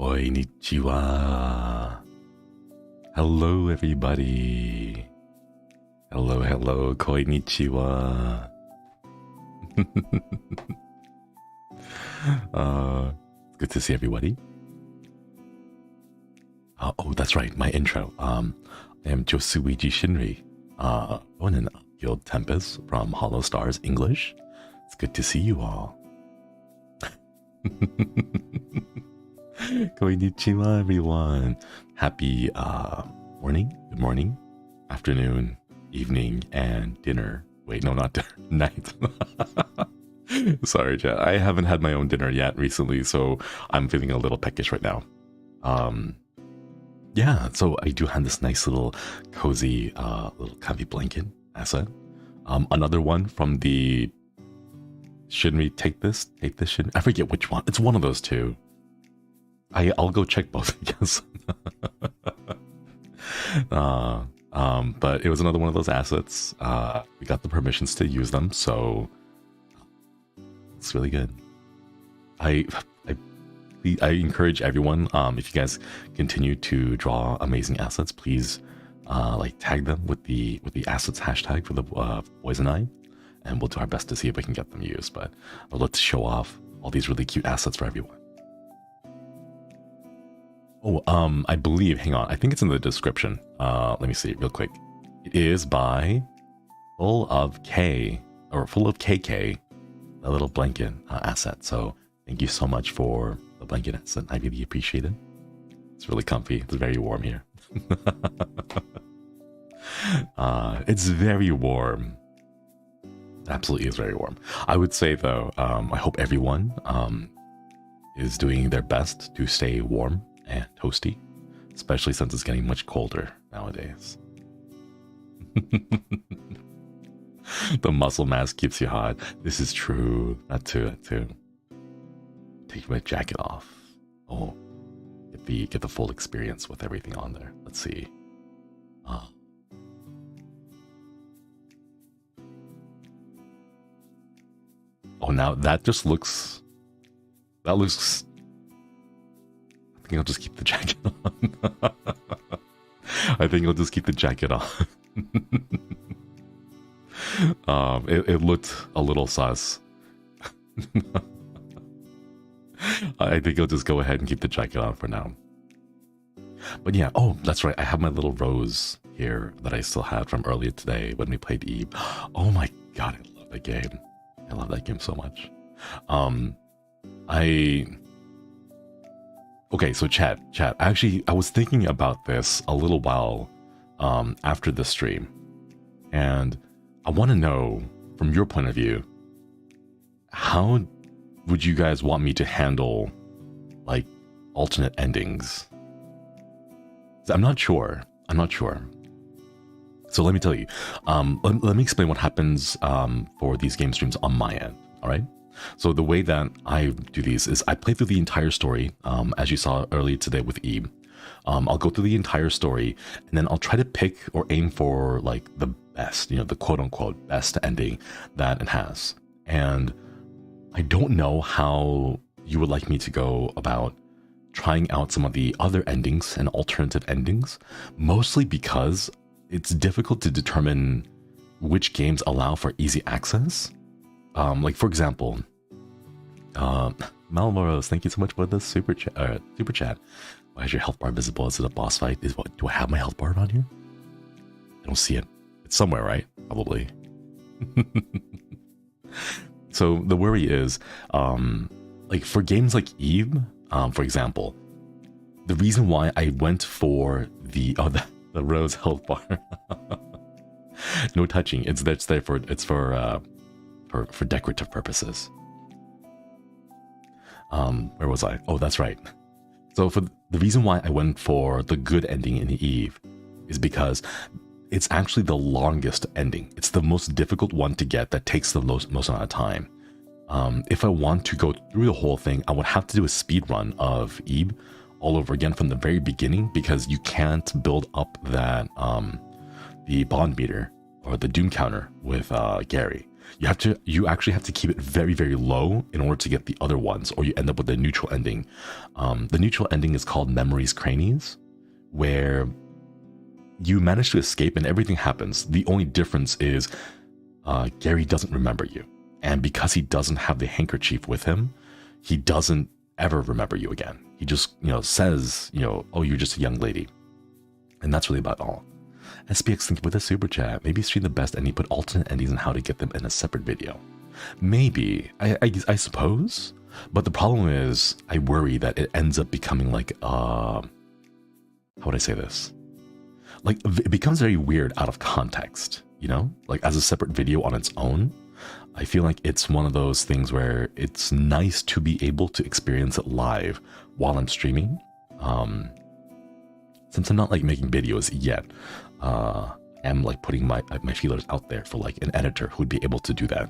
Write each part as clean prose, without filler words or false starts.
Konnichiwa. Hello, everybody. Hello, konnichiwa. It's good to see everybody. Oh, that's right, my intro. I am Josuiji Shinri, one in Guild Tempus from HOLOSTARS English. It's good to see you all. Konnichiwa, everyone. Happy morning, good morning, afternoon, evening, and dinner. Wait, no, not dinner, night. Sorry, chat. I haven't had my own dinner yet recently, so I'm feeling a little peckish right now. Yeah, so I do have this nice little cozy little comfy blanket asset. Another one from the Shinri take this Shinri. I forget which one. It's one of those two. I'll go check both, I guess. But it was another one of those assets. We got the permissions to use them, so it's really good. I encourage everyone, if you guys continue to draw amazing assets, please like tag them with the assets hashtag for the Banzoin I, and we'll do our best to see if we can get them used. But let's show off all these really cute assets for everyone. Oh, I believe, hang on, I think it's in the description. Let me see real quick. It is by Full of KK, a little blanket asset. So thank you so much for the blanket asset. I really appreciate it. It's really comfy. It's very warm here. It's very warm. Absolutely is very warm. I would say though, I hope everyone is doing their best to stay warm and toasty, especially since it's getting much colder nowadays. The muscle mass keeps you hot. This is true. That too. Take my jacket off. Oh, get the full experience with everything on there. Let's see. Oh, now that just looks. That looks. I think I'll just keep the jacket on. I think I'll just keep the jacket on. It looked a little sus. I think I'll just go ahead and keep the jacket on for now. But yeah, oh, that's right. I have my little rose here that I still had from earlier today when we played Eve. Oh my god, I love that game. I love that game so much. Okay, so chat. Actually, I was thinking about this a little while after the stream, and I want to know from your point of view, how would you guys want me to handle like alternate endings? I'm not sure. So let me tell you. Let me explain what happens for these game streams on my end. All right. So the way that I do these is I play through the entire story, as you saw earlier today with Eve. I'll go through the entire story, and then I'll try to pick or aim for like the best, the quote-unquote best ending that it has. And I don't know how you would like me to go about trying out some of the other endings and alternative endings, mostly because it's difficult to determine which games allow for easy access. Like for example, Malmoros, thank you so much for the super chat. Why is your health bar visible? Is it a boss fight? Do I have my health bar on here? I don't see it. It's somewhere, right? Probably. So the worry is, like for games like Eve, for example, the reason why I went for the rose health bar, no touching. It's there for decorative purposes. Where was I? Oh, that's right. So for the reason why I went for the good ending in Eve is because it's actually the longest ending. It's the most difficult one to get that takes the most amount of time. If I want to go through the whole thing, I would have to do a speed run of Eve all over again from the very beginning, because you can't build up that the bond meter or the doom counter with Gary. You actually have to keep it very, very low in order to get the other ones, or you end up with a neutral ending. The neutral ending is called Memories Cranies, where you manage to escape and everything happens. The only difference is Gary doesn't remember you. And because he doesn't have the handkerchief with him, he doesn't ever remember you again. He just, says, oh, you're just a young lady. And that's really about all. SPX, thank you for the super chat. Maybe stream the best ending, put alternate endings and how to get them in a separate video. Maybe, I suppose. But the problem is, I worry that it ends up becoming like, how would I say this? Like, it becomes very weird out of context, Like, as a separate video on its own. I feel like it's one of those things where it's nice to be able to experience it live while I'm streaming. Since I'm not like making videos yet, I'm like putting my feelers out there for like an editor who'd be able to do that.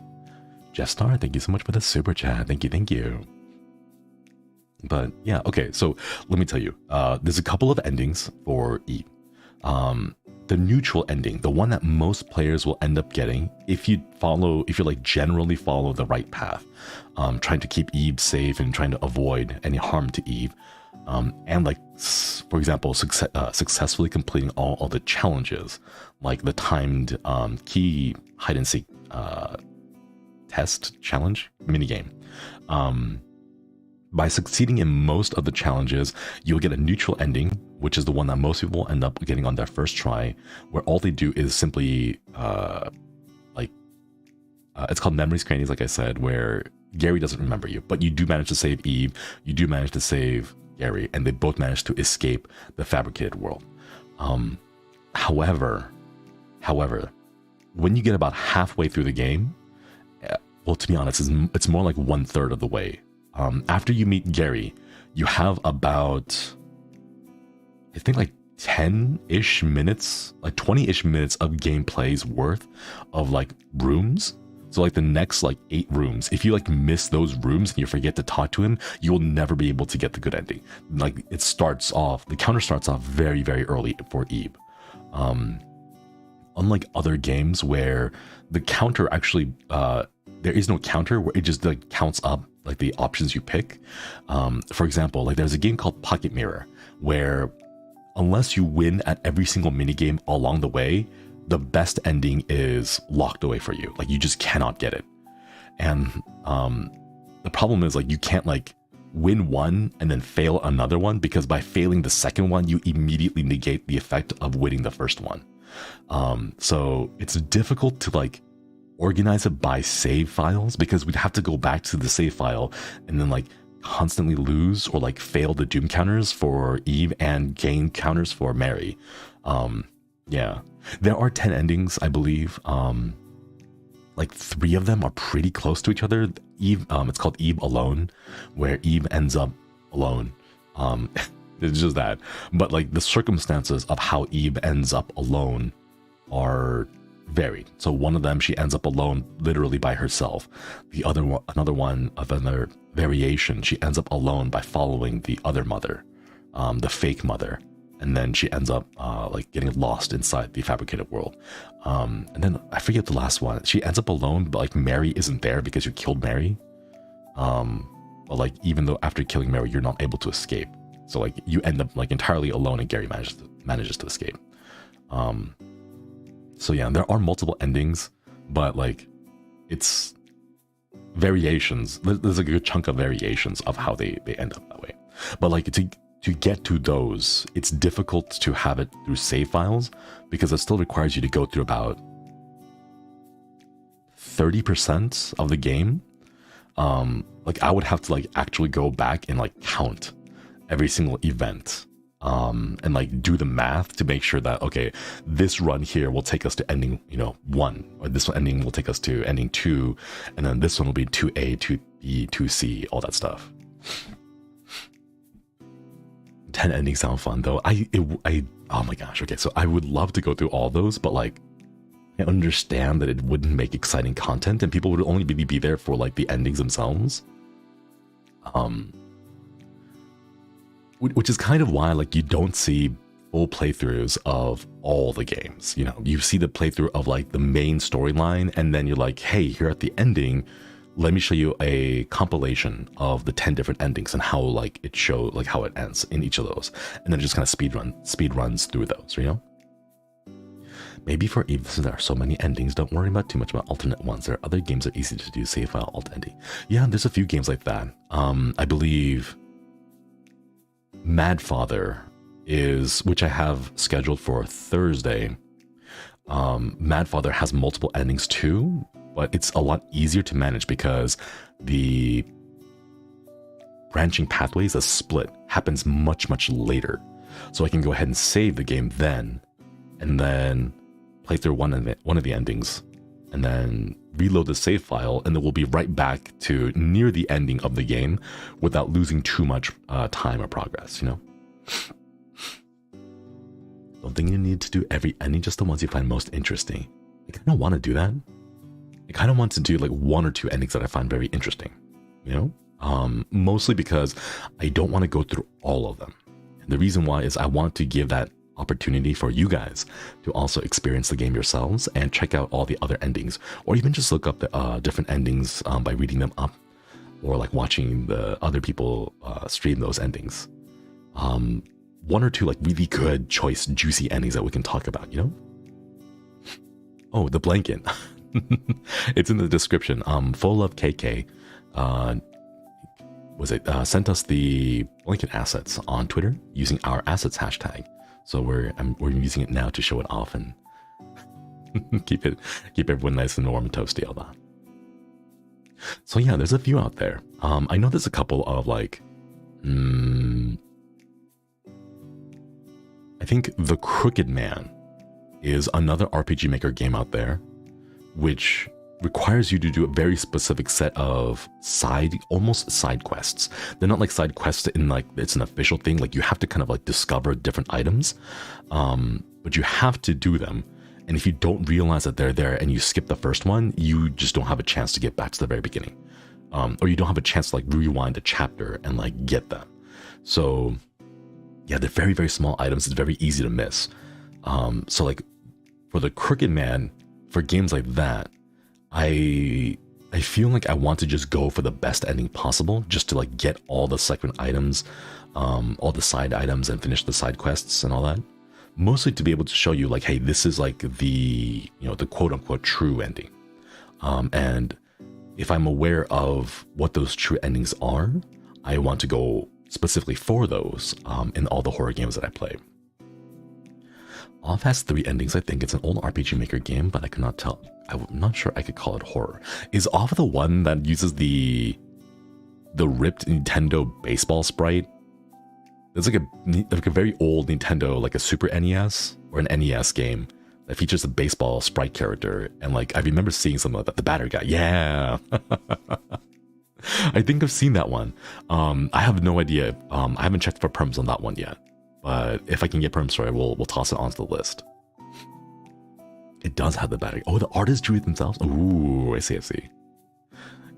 Jeffstar, thank you so much for the super chat. Thank you. But yeah, okay, so let me tell you, there's a couple of endings for Eve. The neutral ending, the one that most players will end up getting if you like generally follow the right path, trying to keep Eve safe and trying to avoid any harm to Eve, and like, for example, successfully completing all of the challenges, like the timed key hide and seek test challenge minigame. By succeeding in most of the challenges, you'll get a neutral ending, which is the one that most people end up getting on their first try, where all they do is simply, it's called Memories Cranies, like I said, where Gary doesn't remember you, but you do manage to save Eve, you do manage to save Gary, and they both manage to escape the fabricated world. However, when you get about halfway through the game, well, to be honest, it's more like 1/3 of the way. After you meet Gary, you have about, I think like 10-ish minutes, like 20-ish minutes of gameplay's worth of like rooms. So like the next like 8 rooms, if you like miss those rooms and you forget to talk to him, you will never be able to get the good ending. Like the counter starts off very, very early for Eve. Unlike other games where the counter actually, there is no counter where it just like counts up like the options you pick. For example, like there's a game called Pocket Mirror where unless you win at every single minigame along the way, the best ending is locked away for you. Like you just cannot get it. And the problem is like you can't like win one and then fail another one, because by failing the second one, you immediately negate the effect of winning the first one. So it's difficult to like organize it by save files, because we'd have to go back to the save file and then like constantly lose or like fail the doom counters for Eve and gain counters for Mary. Yeah, there are 10 endings, I believe. Like 3 of them are pretty close to each other. Eve, it's called Eve Alone, where Eve ends up alone. It's just that. But like the circumstances of how Eve ends up alone are varied. So one of them, she ends up alone literally by herself. The other one, another variation, she ends up alone by following the other mother, the fake mother. And then she ends up like getting lost inside the fabricated world. And then I forget the last one. She ends up alone, but like Mary isn't there because you killed Mary. But like even though after killing Mary, you're not able to escape. So like you end up like entirely alone, and Gary manages to escape. So yeah, there are multiple endings, but like it's variations. There's a good chunk of variations of how they end up that way. But like to get to those, it's difficult to have it through save files, because it still requires you to go through about 30% of the game. Like I would have to like actually go back and like count every single event, and like do the math to make sure that, okay, this run here will take us to ending, 1, or this one ending will take us to ending 2, and then this one will be 2A, 2B, 2C, all that stuff. 10 endings sound fun though. Oh my gosh. Okay, so I would love to go through all those, but like I understand that it wouldn't make exciting content, and people would only really be there for like the endings themselves. Which is kind of why like you don't see full playthroughs of all the games. You know, you see the playthrough of like the main storyline, and then you're like, hey, here at the ending, let me show you a compilation of the 10 different endings and how like it shows like how it ends in each of those, and then just kind of speed runs through those, you know. Maybe for Eve, since there are so many endings, don't worry about too much about alternate ones. There are other games that are easy to do save file alt ending. Yeah, there's a few games like that. I believe Mad Father is, which I have scheduled for Thursday. Mad Father has multiple endings too, but it's a lot easier to manage because the branching pathways, a split, happens much later. So I can go ahead and save the game then, and then play through one of the endings, and then reload the save file, and then we'll be right back to near the ending of the game without losing too much time or progress, you know? Don't think you need to do every ending, just the ones you find most interesting. I kind of want to do that. I kind of want to do like 1 or 2 endings that I find very interesting, you know? Mostly because I don't want to go through all of them. And the reason why is I want to give that opportunity for you guys to also experience the game yourselves and check out all the other endings, or even just look up the different endings by reading them up, or like watching the other people stream those endings. 1 or 2 like really good, choice, juicy endings that we can talk about, you know? Oh, the blanket. It's in the description. Full Love KK sent us the blanket assets on Twitter using our assets hashtag. So we're using it now to show it off and keep everyone nice and warm and toasty, all that. So yeah, there's a few out there. I know there's a couple of like, I think The Crooked Man is another RPG Maker game out there, which requires you to do a very specific set of almost side quests. They're not like side quests in like it's an official thing. Like you have to kind of like discover different items, but you have to do them. And if you don't realize that they're there and you skip the first one, you just don't have a chance to get back to the very beginning, or you don't have a chance to like rewind a chapter and like get them. So yeah, they're very small items. It's very easy to miss. So like for The Crooked Man, for games like that, I feel like I want to just go for the best ending possible, just to like get all the second items, all the side items, and finish the side quests and all that. Mostly to be able to show you like, hey, this is like the, you know, the quote unquote true ending. And if I'm aware of what those true endings are, I want to go specifically for those in all the horror games that I play. Off has 3 endings, I think. It's an old RPG Maker game, but I cannot tell. I'm not sure I could call it horror. Is Off the one that uses the ripped Nintendo baseball sprite? There's like a very old Nintendo, like a Super NES or an NES game that features a baseball sprite character, and like I remember seeing something like that. The batter guy, yeah. I think I've seen that one. I have no idea. I haven't checked for perms on that one yet. But if I can get perms for it, we'll toss it onto the list. It does have the battery. Oh, the artists drew it themselves? Ooh, I see.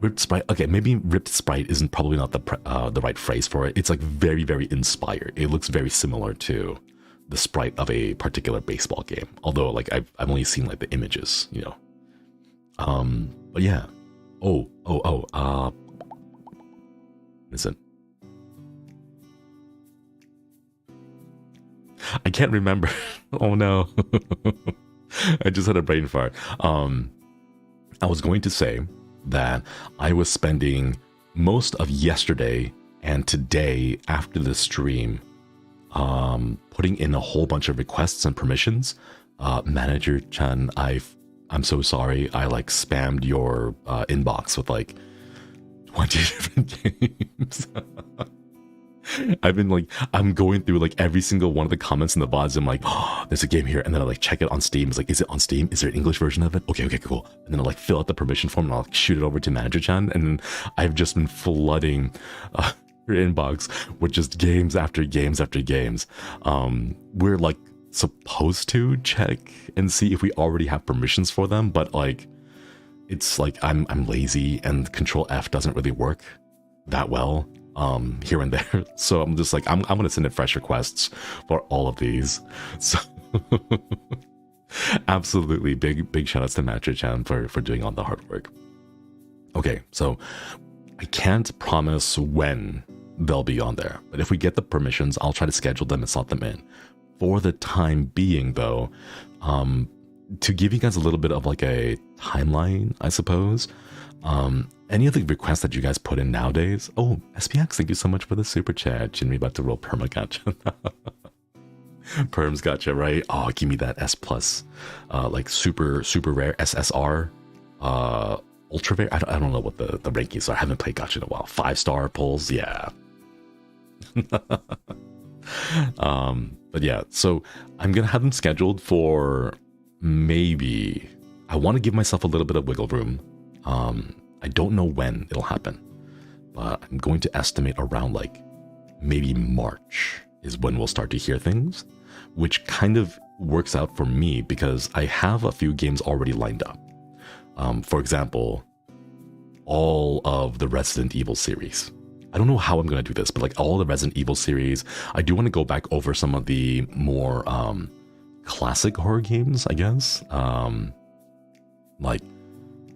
Ripped Sprite. Okay, maybe Ripped Sprite isn't probably not the right phrase for it. It's like very inspired. It looks very similar to the sprite of a particular baseball game. Although, like, I've only seen, like, the images, you know. But yeah. Listen. I can't remember. Oh no. I just had a brain fart. I was going to say that I was spending most of yesterday and today after the stream putting in a whole bunch of requests and permissions. Manager Chan, I'm so sorry. I like spammed your inbox with like 20 different games. I'm going through like every single one of the comments in the VODs. I'm like, oh, there's a game here. And then I like check it on Steam. It's like, is it on Steam? Is there an English version of it? Okay, cool. And then I like fill out the permission form and I'll like, shoot it over to Manager Chan. And I've just been flooding your inbox with just games after games after games. We're like supposed to check and see if we already have permissions for them. But like, it's like I'm lazy and Control F doesn't really work that well. here and there. So I'm just like, I'm gonna send in fresh requests for all of these. So absolutely big shout outs to Matcher-chan for doing all the hard work. Okay, so I can't promise when they'll be on there, but if we get the permissions, I'll try to schedule them and slot them in. For the time being though, to give you guys a little bit of like a timeline, I suppose, any of the requests that you guys put in nowadays, oh, SPX, thank you so much for the super chat. Shinri about to roll perma gotcha. Perms gotcha, right? Oh, give me that S plus, like super rare SSR, ultra rare. I don't know what the rankings are. I haven't played gotcha in a while. 5-star pulls, yeah. But yeah, so I'm gonna have them scheduled for maybe, I want to give myself a little bit of wiggle room. I don't know when it'll happen, but I'm going to estimate around like maybe March is when we'll start to hear things, which kind of works out for me because I have a few games already lined up. For example, all of the Resident Evil series. I don't know how I'm going to do this, but like all the Resident Evil series, I do want to go back over some of the more classic horror games, I guess. Like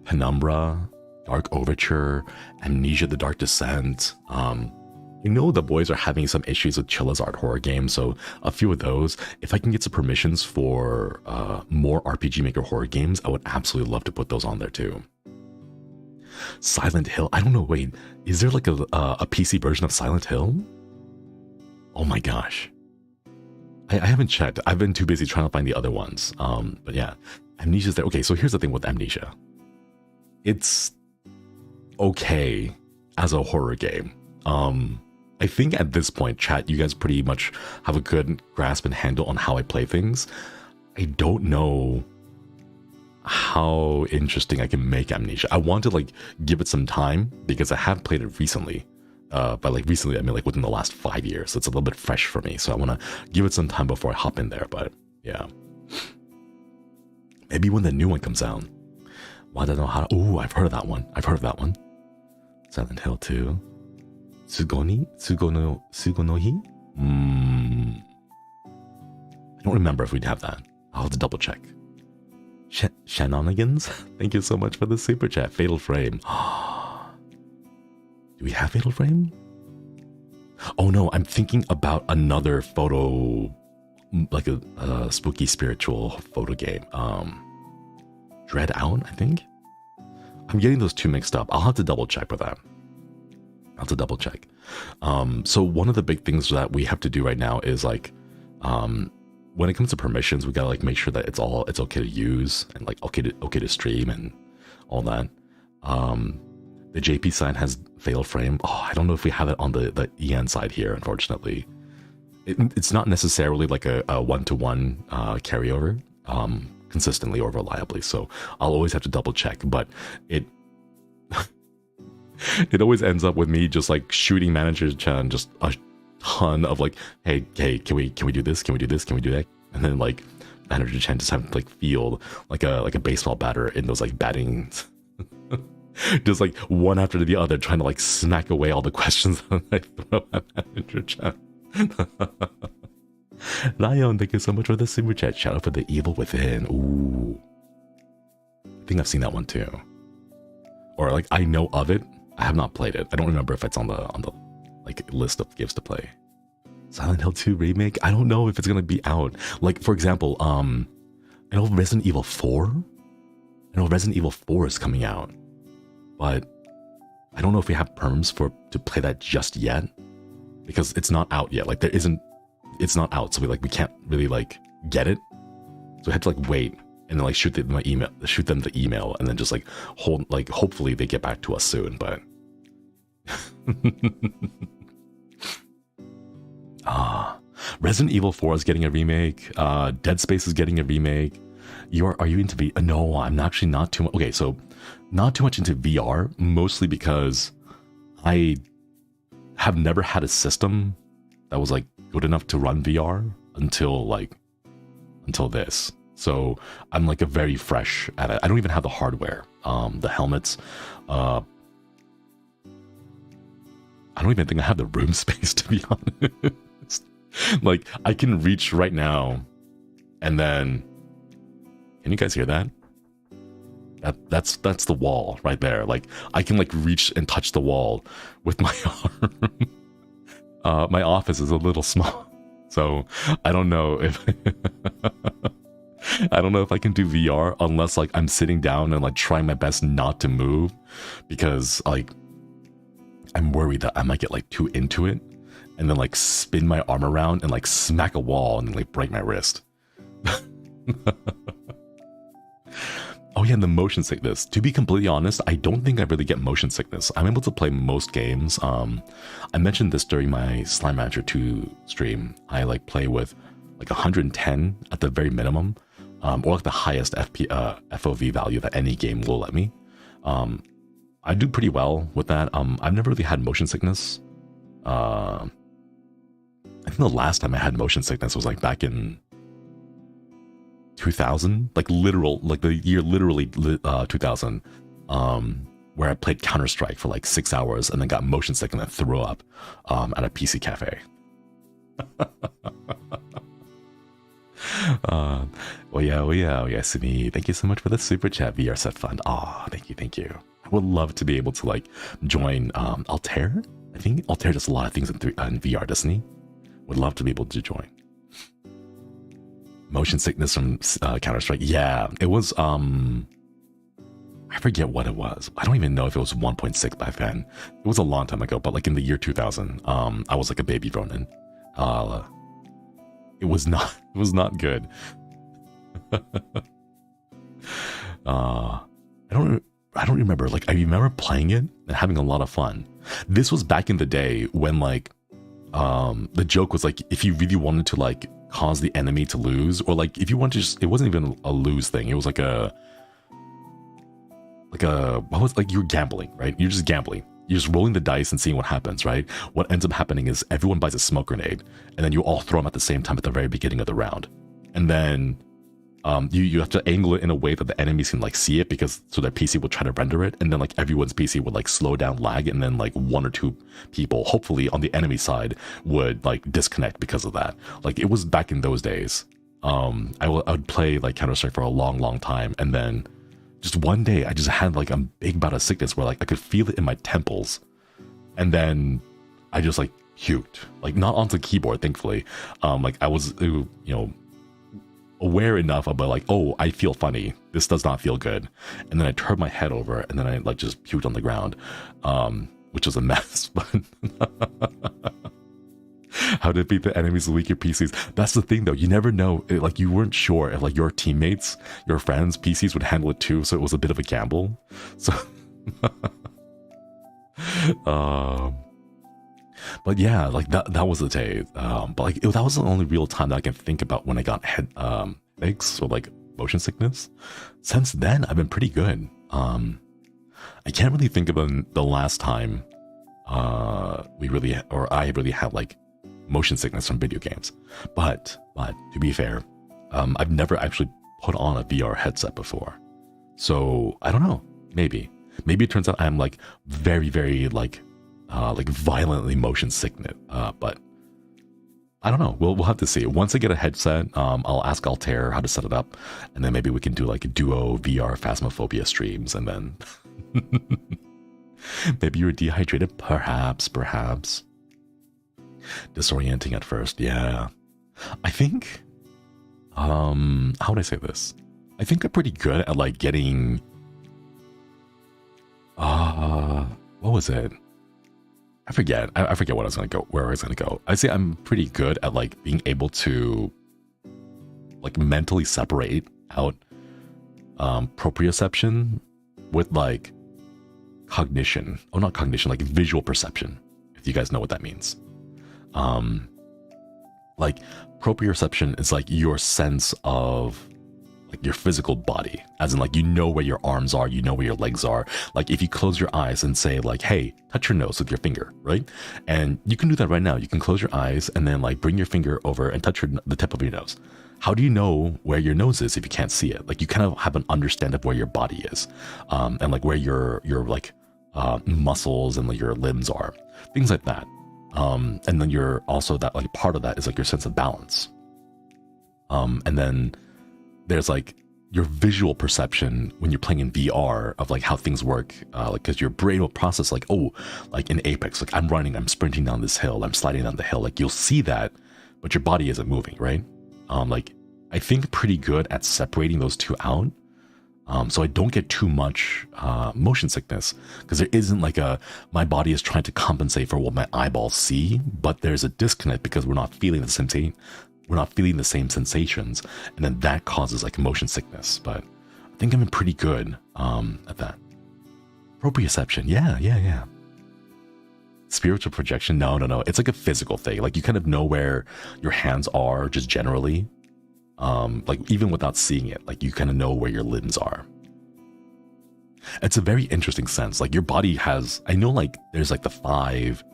Penumbra, Dark Overture, Amnesia the Dark Descent. You know the boys are having some issues with Chilla's art horror games, so a few of those. If I can get some permissions for more RPG Maker horror games, I would absolutely love to put those on there too. Silent Hill, I don't know, wait, is there like a PC version of Silent Hill? Oh my gosh. I haven't checked. I've been too busy trying to find the other ones. But yeah, Amnesia's there. Okay, so here's the thing with Amnesia. It's okay as a horror game. I think at this point, chat, you guys pretty much have a good grasp and handle on how I play things. I don't know how interesting I can make Amnesia. I want to like give it some time because I have played it recently. By like recently, I mean like within the last 5 years. So it's a little bit fresh for me. So I want to give it some time before I hop in there. But yeah, maybe when the new one comes out. Wadanohara. Oh, I've heard of that one. Silent Hill 2. Tsugonohi? I don't remember if we'd have that. I'll have to double check. Shenanigans? Thank you so much for the super chat. Fatal Frame. Do we have Fatal Frame? Oh no, I'm thinking about another photo, like a spooky spiritual photo game. Dread Out, I think? I'm getting those two mixed up. I'll have to double check for that. So one of the big things that we have to do right now is like, when it comes to permissions, we gotta like make sure that it's okay to use and like okay to stream and all that. The JP side has Fatal Frame. Oh, I don't know if we have it on the EN side here, unfortunately. It's not necessarily like a one-to-one carryover consistently or reliably, so I'll always have to double check, but it it always ends up with me just like shooting Manager Chan just a ton of like, hey, can we do this? Can we do that? And then like Manager Chan just have to like field like a baseball batter in those like batting just like one after the other, trying to like smack away all the questions that I throw at Manager Chan. Lion, thank you so much for the super chat. Shout out for The Evil Within. Ooh, I think I've seen that one too, or like I know of it. I have not played it. I don't remember if it's on the like list of games to play. Silent Hill 2 remake. I don't know if it's gonna be out. Like for example, I know Resident Evil 4. I know Resident Evil 4 is coming out, but I don't know if we have perms to play that just yet because it's not out yet. Like it's not out, so we can't really like get it. So we had to like wait and then like shoot them the email, and then just like hopefully they get back to us soon. But Resident Evil 4 is getting a remake. Dead Space is getting a remake. Are you into VR? No, I'm actually not too much. Okay, so not too much into VR, mostly because I have never had a system that was like good enough to run VR until this. So I'm like a very fresh at it. I don't even have the hardware, the helmets. I I don't even think I have the room space, to be honest. Like, I can reach right now, and then, can you guys hear that? That's the wall right there. Like, I can like reach and touch the wall with my arm. My office is a little small, so I don't know if I don't know if I can do VR unless like I'm sitting down and like trying my best not to move, because like I'm worried that I might get like too into it and then like spin my arm around and like smack a wall and like break my wrist. Oh yeah, and the motion sickness. To be completely honest, I don't think I really get motion sickness. I'm able to play most games. I mentioned this during my Slime Rancher 2 stream. I like play with like 110 at the very minimum, or like the highest FOV value that any game will let me. I do pretty well with that. I've never really had motion sickness. I think the last time I had motion sickness was like back in 2000, like the year literally 2000, where I played Counter-Strike for like 6 hours and then got motion sick and then threw up at a PC cafe. Oh yeah, Simi, thank you so much for the super chat, VR Set Fund. Thank you. I would love to be able to like join Altair. I think Altair does a lot of things in VR, doesn't he? Would love to be able to join. Motion sickness from Counter-Strike. Yeah, it was, I forget what it was. I don't even know if it was 1.6 back then. It was a long time ago, but like in the year 2000, I was like a baby Ronin. It was not good. I don't remember. Like, I remember playing it and having a lot of fun. This was back in the day when like, the joke was like, if you really wanted to like cause the enemy to lose, or like if you want to just, it wasn't even a lose thing, it was like what was like, you're gambling, right? You're just gambling, you're just rolling the dice and seeing what happens, right? What ends up happening is everyone buys a smoke grenade and then you all throw them at the same time at the very beginning of the round, and then you have to angle it in a way that the enemies can like see it, because so their PC will try to render it, and then like everyone's PC would like slow down, lag, and then like one or two people, hopefully on the enemy side, would like disconnect because of that. Like, it was back in those days. I would play like Counter-Strike for a long time, and then just one day I just had like a big bout of sickness where like I could feel it in my temples, and then I just like puked, like not onto the keyboard, thankfully. Like I was, aware enough about like, oh, I feel funny, this does not feel good, and then I turned my head over and then I like just puked on the ground, which was a mess. But how to beat the enemies with weaker PCs, that's the thing though, you never know. Like, you weren't sure if like your teammates, your friends PCs would handle it too, so it was a bit of a gamble. So but yeah, like that was the day. But like that was the only real time that I can think about when I got headaches or like motion sickness. Since then, I've been pretty good. I can't really think of the last time I really had like motion sickness from video games. But to be fair, I've never actually put on a VR headset before, so I don't know. Maybe it turns out I'm like very like violently motion sickness, but I don't know. We'll have to see. Once I get a headset, I'll ask Altair how to set it up, and then maybe we can do like a duo VR Phasmophobia streams, and then maybe you're dehydrated, perhaps. Disorienting at first, yeah. I think, how would I say this? I think I'm pretty good at like getting, what was it? I forget where I was gonna go. I say I'm pretty good at like being able to like mentally separate out proprioception with like cognition. Oh, not cognition, like visual perception, if you guys know what that means. Like proprioception is like your sense of like your physical body, as in like, you know where your arms are, you know where your legs are. Like if you close your eyes and say like, hey, touch your nose with your finger, right? And you can do that right now. You can close your eyes and then like bring your finger over and touch the tip of your nose. How do you know where your nose is if you can't see it? Like, you kind of have an understanding of where your body is, and like where your like muscles and like your limbs are, things like that. And then you're also that like part of that is like your sense of balance. And then there's like your visual perception when you're playing in VR of like how things work, like because your brain will process like, oh, like in Apex, like I'm running, I'm sprinting down this hill, I'm sliding down the hill, like you'll see that, but your body isn't moving, right? Like I think pretty good at separating those two out. So I don't get too much motion sickness because there isn't like my body is trying to compensate for what my eyeballs see, but there's a disconnect because we're not feeling the same thing. We're not feeling the same sensations, and then that causes like motion sickness. But I think I'm pretty good at that. Proprioception, yeah. Spiritual projection, no. It's like a physical thing. Like you kind of know where your hands are, just generally. Like even without seeing it, like you kind of know where your limbs are. It's a very interesting sense. Like your body has, I know like there's like the 5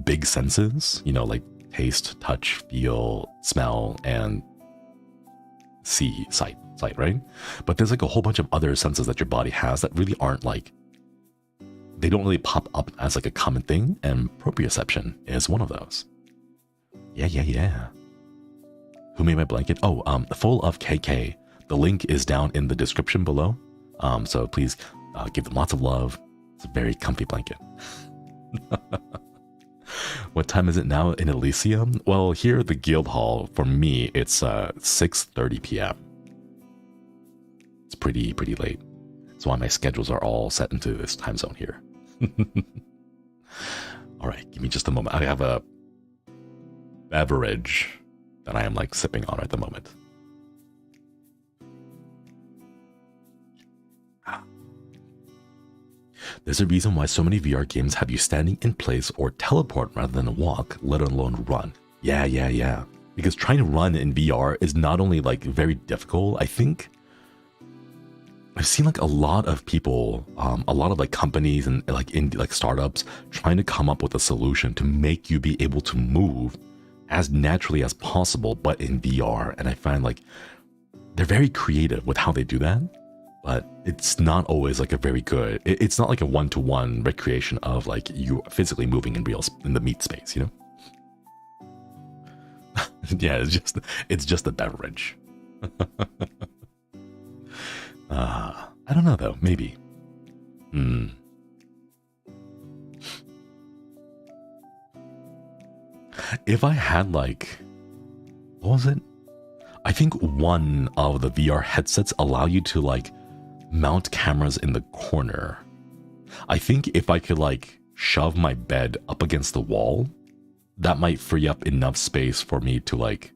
big senses, you know, like taste, touch, feel, smell, and sight, right? But there's like a whole bunch of other senses that your body has that really aren't like, they don't really pop up as like a common thing, and proprioception is one of those. Yeah. Who made my blanket? Oh, full of KK. The link is down in the description below. So please give them lots of love. It's a very comfy blanket. What time is it now in Elysium? Well, here at the Guild Hall, for me, it's 6:30 p.m. It's pretty late. That's why my schedules are all set into this time zone here. All right, give me just a moment. I have a beverage that I am like sipping on at the moment. There's a reason why so many VR games have you standing in place or teleport rather than walk, let alone run. Yeah. Because trying to run in VR is not only like very difficult, I think I've seen like a lot of people, a lot of like companies and like in like startups trying to come up with a solution to make you be able to move as naturally as possible, but in VR. And I find like they're very creative with how they do that, but it's not always like a very good, it's not like a one-to-one recreation of like you physically moving in the meat space, you know? Yeah, it's just a beverage. I don't know though, maybe. If I had like, what was it? I think one of the VR headsets allow you to like mount cameras in the corner. I think if I could like shove my bed up against the wall, that might free up enough space for me to like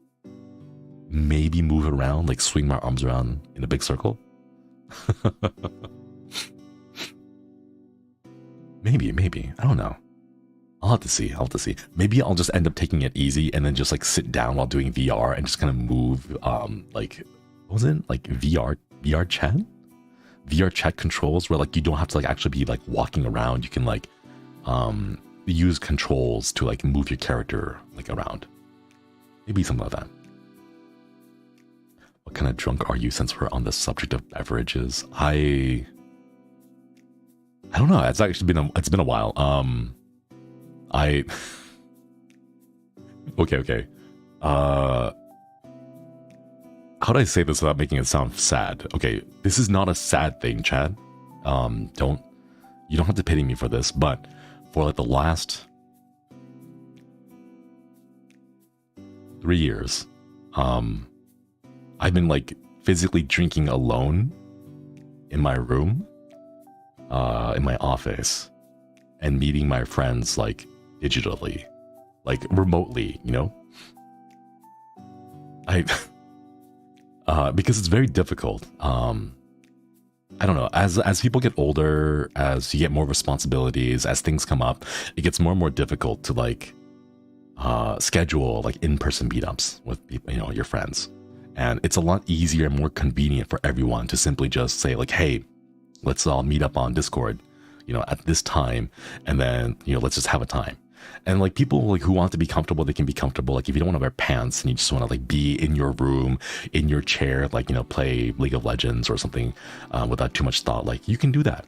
maybe move around, like swing my arms around in a big circle. Maybe. I don't know. I'll have to see. Maybe I'll just end up taking it easy and then just like sit down while doing VR and just kind of move, like, what was it? Like VR chat? VR chat controls where like you don't have to like actually be like walking around. You can like use controls to like move your character like around. Maybe something like that. What kind of drunk are you, since we're on the subject of beverages? I don't know. It's actually been a while. Okay. How do I say this without making it sound sad? Okay, this is not a sad thing, Chad. You don't have to pity me for this, but for like the last 3 years, I've been like physically drinking alone in my room, in my office, and meeting my friends like digitally, like remotely, you know? Because it's very difficult. I don't know, as people get older, as you get more responsibilities, as things come up, it gets more and more difficult to like schedule like in-person meetups with people, you know, your friends. And it's a lot easier and more convenient for everyone to simply just say like, hey, let's all meet up on Discord, you know, at this time, and then, you know, let's just have a time. And like people like who want to be comfortable, they can be comfortable. Like if you don't want to wear pants and you just want to like be in your room, in your chair, like, you know, play League of Legends or something without too much thought, like you can do that.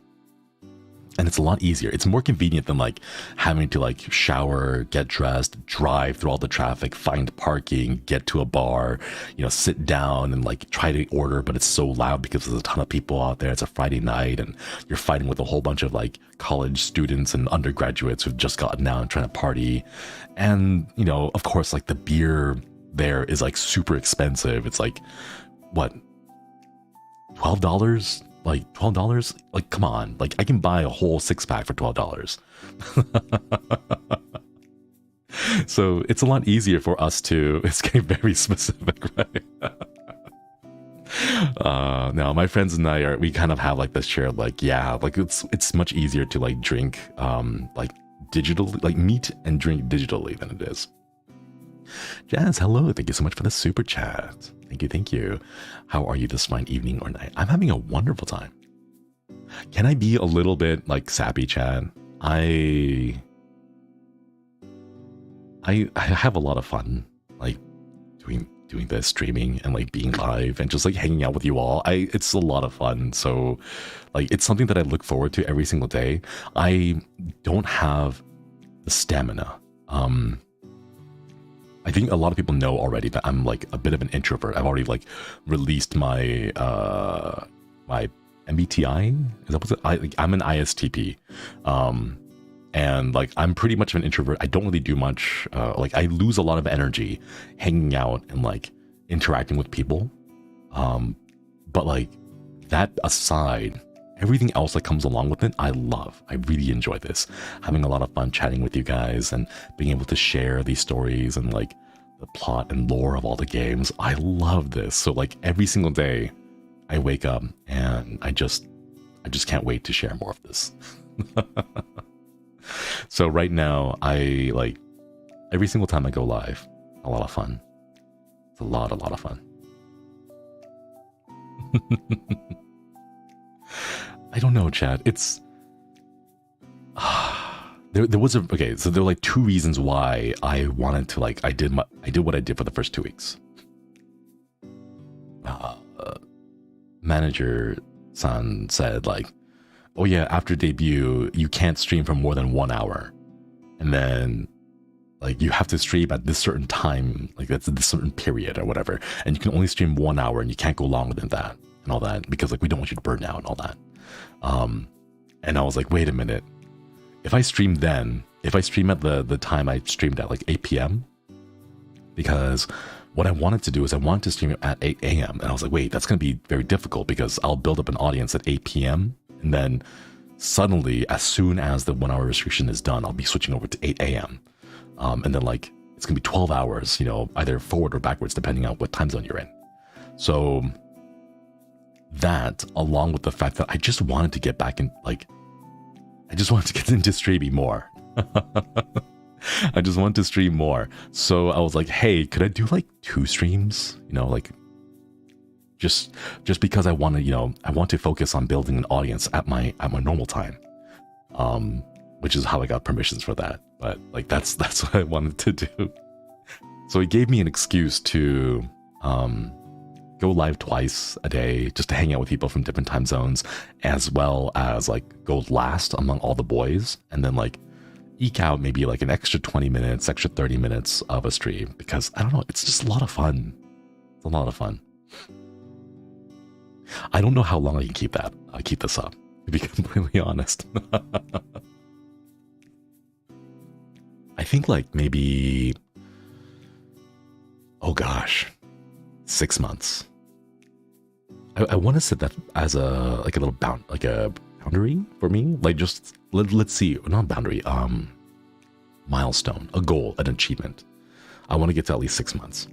And it's a lot easier. It's more convenient than like having to like shower, get dressed, drive through all the traffic, find parking, get to a bar, you know, sit down and like try to order, but it's so loud because there's a ton of people out there. It's a Friday night and you're fighting with a whole bunch of like college students and undergraduates who've just gotten out and trying to party. And, you know, of course, like the beer there is like super expensive. It's like, what, $12? Like $12? Like, come on. Like, I can buy a whole 6-pack for $12. So it's a lot easier for us to, it's getting very specific, right? Now my friends and I we kind of have like this shared, like, yeah, like it's much easier to like drink, like digitally, like meet and drink digitally than it is. Jazz, hello. Thank you so much for the super chat. Thank you. How are you this fine evening or night? I'm having a wonderful time. Can I be a little bit like sappy, Chad? I have a lot of fun like doing this streaming and like being live and just like hanging out with you all. It's a lot of fun. So like it's something that I look forward to every single day. I don't have the stamina. I think a lot of people know already that I'm like a bit of an introvert. I've already like released my my MBTI. Is that what I'm an ISTP, and like I'm pretty much of an introvert. I don't really do much. Like I lose a lot of energy hanging out and like interacting with people. But like that aside, everything else that comes along with it, I love. I really enjoy this. Having a lot of fun chatting with you guys and being able to share these stories and like the plot and lore of all the games. I love this. So like every single day I wake up and I just can't wait to share more of this. So right now I like every single time I go live, a lot of fun. It's a lot of fun. I don't know, Chad. It's there was okay. So there were like two reasons why I wanted to like I did what I did for the first 2 weeks. Manager San said like, oh yeah, after debut you can't stream for more than 1 hour, and then like you have to stream at this certain time, like that's this certain period or whatever, and you can only stream 1 hour and you can't go longer than that and all that because like we don't want you to burn out and all that. And I was like, wait a minute, if I stream at the time I streamed at like 8 p.m. because what I wanted to do is I wanted to stream at 8 a.m. and I was like, wait, that's going to be very difficult because I'll build up an audience at 8 p.m. and then suddenly as soon as the 1 hour restriction is done, I'll be switching over to 8 a.m. And then like it's going to be 12 hours, you know, either forward or backwards depending on what time zone you're in. So that, along with the fact that I just wanted to get back in, like, I just wanted to get into streaming more. I just wanted to stream more. So I was like, hey, could I do like 2 streams? You know, like just because I want to, you know, I want to focus on building an audience at my normal time. Which is how I got permissions for that. But like that's what I wanted to do. So it gave me an excuse to go live twice a day just to hang out with people from different time zones, as well as like go last among all the boys and then like eke out maybe like an extra 20 minutes, extra 30 minutes of a stream, because I don't know, it's just a lot of fun. It's a lot of fun. I don't know how long I can keep this up, to be completely honest. I think like maybe, oh gosh, 6 months. I want to set that as a like a little boundary for me. Like just let's see, not boundary, milestone, a goal, an achievement. I want to get to at least 6 months.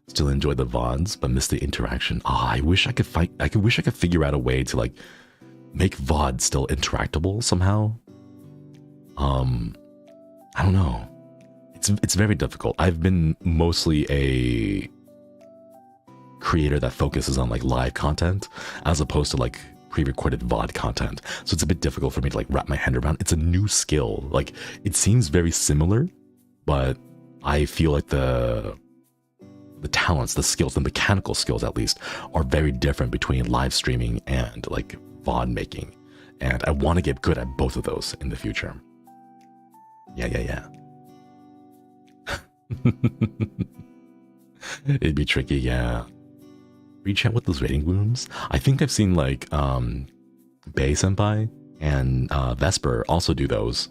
Still enjoy the VODs, but miss the interaction. I wish I could figure out a way to like make VOD still interactable somehow. I don't know. It's very difficult. I've been mostly a creator that focuses on like live content as opposed to like pre-recorded VOD content. So it's a bit difficult for me to like wrap my head around. It's a new skill. Like it seems very similar, but I feel like the talents, the skills, the mechanical skills at least, are very different between live streaming and like VOD making. And I want to get good at both of those in the future. Yeah. It'd be tricky, yeah. Reach out with those rating rooms. I think I've seen like Bay Senpai and Vesper also do those.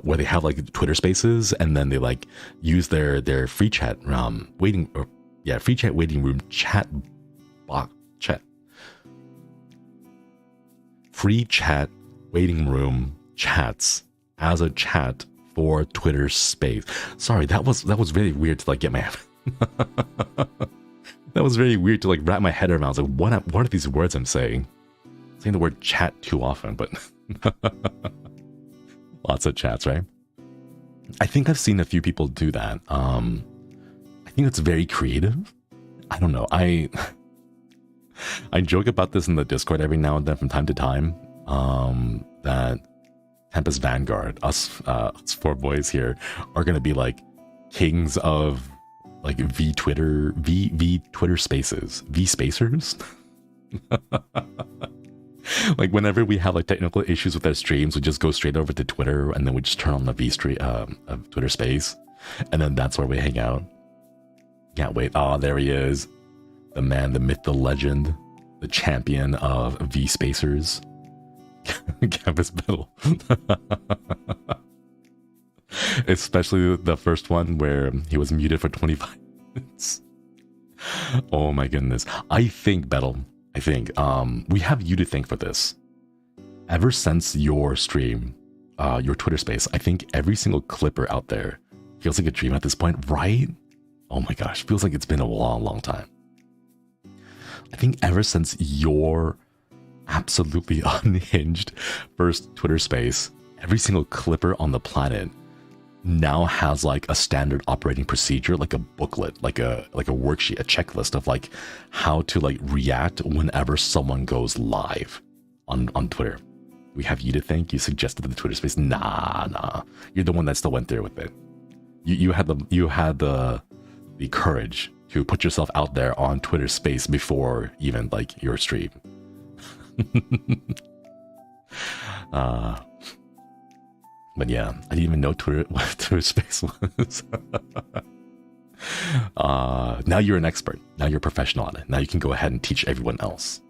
Where they have like Twitter Spaces and then they like use their free chat free chat waiting room free chat waiting room chats as a chat for Twitter Space. Sorry, that was really weird to like get my that was very weird to like wrap my head around. I was like, what are these words I'm saying? I'm saying the word chat too often, but lots of chats, right? I think I've seen a few people do that. I think it's very creative. I don't know. I joke about this in the Discord every now and then from time to time. That Tempest Vanguard, us four boys here, are gonna be like kings of like V Twitter Spaces, V Spacers. Like whenever we have like technical issues with our streams, we just go straight over to Twitter and then we just turn on the Twitter Space, and then that's where we hang out. Can't wait. Oh, there he is, the man, the myth, the legend, the champion of V Spacers, Gavis Bettel. Especially the first one where he was muted for 25 minutes. Oh my goodness. I think we have you to thank for this. Ever since your stream, your Twitter Space, I think every single clipper out there feels like a dream at this point, right? Oh my gosh, feels like it's been a long time. I think ever since your absolutely unhinged first Twitter Space, every single clipper on the planet now has like a standard operating procedure, like a booklet, like a worksheet, a checklist of like how to like react whenever someone goes live on Twitter. We have you to thank. You suggested the Twitter Space. Nah. You're the one that still went through with it. You had the courage to put yourself out there on Twitter Space before even like your stream. But yeah, I didn't even know what Twitter Space was. Now you're an expert. Now you're a professional on it. Now you can go ahead and teach everyone else.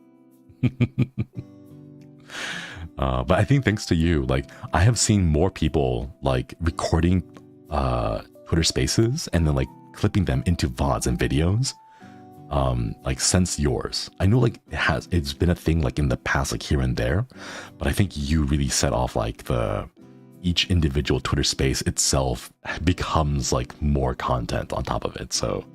But I think thanks to you, like I have seen more people like recording Twitter Spaces and then like clipping them into VODs and videos. Like since yours. I know like it's been a thing like in the past, like here and there, but I think you really set off like each individual Twitter Space itself becomes like more content on top of it. So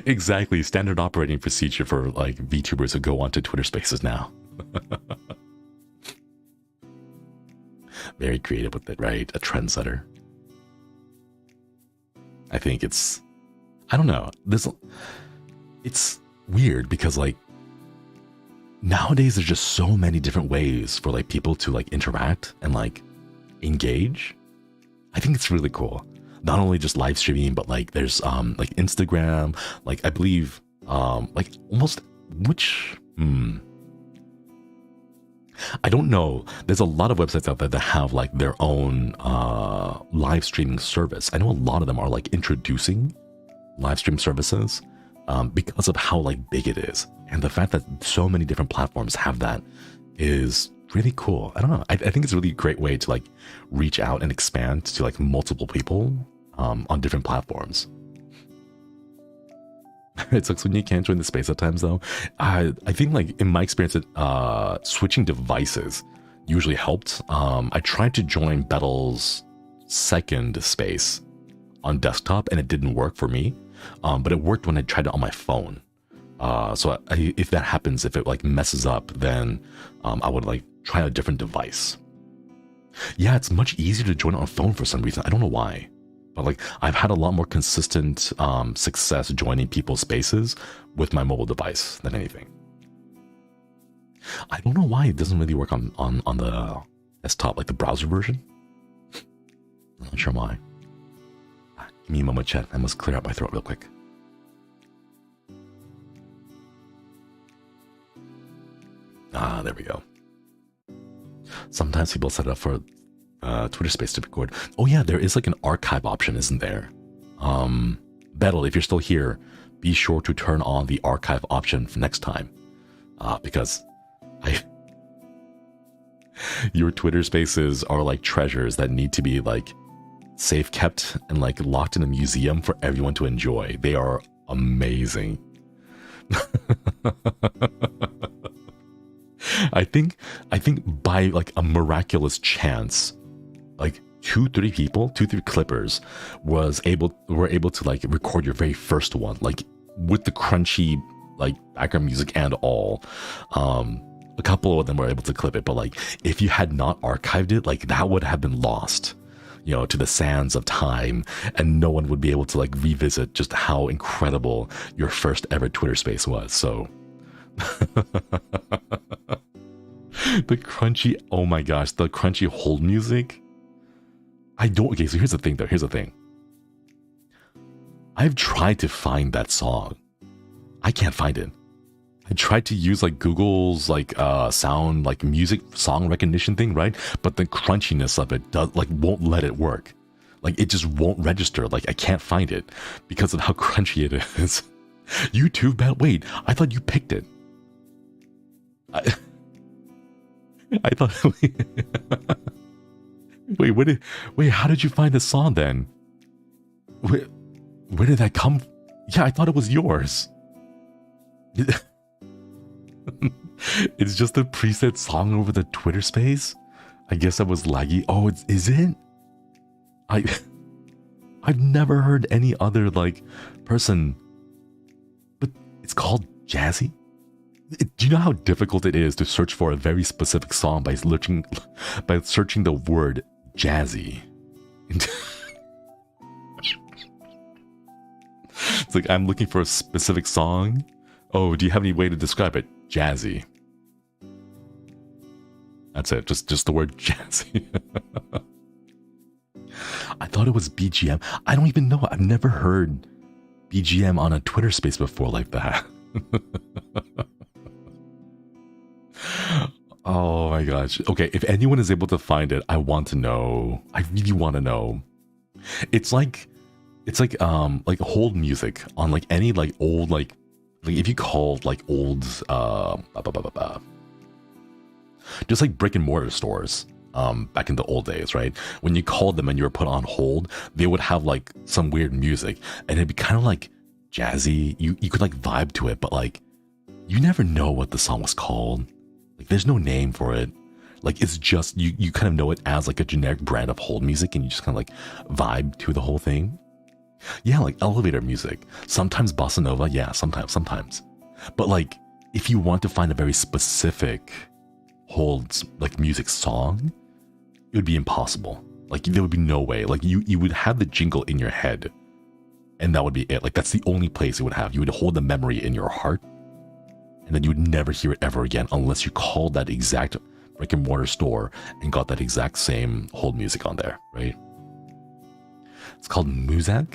exactly, standard operating procedure for like VTubers who go onto Twitter Spaces now. Very creative with it, right? A trendsetter. I think I don't know. It's weird because like nowadays there's just so many different ways for like people to like interact and like engage. I think it's really cool. Not only just live streaming, but like there's like Instagram, like I believe like almost I don't know. There's a lot of websites out there that have like their own live streaming service. I know a lot of them are like introducing live stream services because of how like big it is. And the fact that so many different platforms have that is really cool. I don't know. I think it's a really great way to like reach out and expand to like multiple people on different platforms. It sucks when you can't join the space at times though. I think like in my experience, switching devices usually helped. I tried to join Bettel's second space on desktop and it didn't work for me. But it worked when I tried it on my phone. So if that happens, if it like messes up, then I would like try a different device. Yeah, it's much easier to join on a phone for some reason. I don't know why. But like I've had a lot more consistent success joining people's spaces with my mobile device than anything. I don't know why it doesn't really work on the desktop, like the browser version. I'm not sure why. Give me a moment, chat. I must clear out my throat real quick. There we go. Sometimes people set it up for Twitter Space to record. Oh yeah, there is like an archive option, isn't there? Bettel, if you're still here, be sure to turn on the archive option for next time. Because your Twitter Spaces are like treasures that need to be like safe kept and like locked in a museum for everyone to enjoy. They are amazing. I think by like a miraculous chance, like 2-3 people, 2-3 clippers were able to like record your very first one, like with the crunchy like background music and all. A couple of them were able to clip it, but like if you had not archived it, like that would have been lost, you know, to the sands of time, and no one would be able to like revisit just how incredible your first ever Twitter Space was. So the crunchy, oh my gosh, the crunchy hold music. Okay, so here's the thing though, I've tried to find that song. I can't find it. I tried to use like Google's like sound, like music song recognition thing, right? But the crunchiness of it won't let it work. Like it just won't register. Like I can't find it because of how crunchy it is. You too, Bat? Wait, I thought you picked it. I thought. Wait, how did you find the song then? Where did that come? Yeah, I thought it was yours. It's just a preset song over the Twitter Space. I guess that was laggy. Oh, is it? I've never heard any other like person, but it's called Jazzy. Do you know how difficult it is to search for a very specific song by searching the word Jazzy? It's like I'm looking for a specific song. Oh, do you have any way to describe it? Jazzy. That's it. Just the word jazzy. I thought it was BGM. I don't even know. I've never heard BGM on a Twitter Space before like that. Oh my gosh. Okay, if anyone is able to find it, I want to know. I really want to know. It's like hold music on like any like old like if you called like old just like brick and mortar stores back in the old days, right? When you called them and you were put on hold, they would have like some weird music and it'd be kind of like jazzy. You could like vibe to it, but like you never know what the song was called. Like there's no name for it. Like it's just you kind of know it as like a generic brand of hold music and you just kind of like vibe to the whole thing. Yeah, like elevator music. Sometimes bossa nova, yeah, sometimes. But like if you want to find a very specific holds like music song, it would be impossible. Like there would be no way. Like you would have the jingle in your head and that would be it. Like that's the only place it would have. You would hold the memory in your heart and then you would never hear it ever again unless you called that exact brick and mortar store and got that exact same hold music on there, right? It's called Muzak.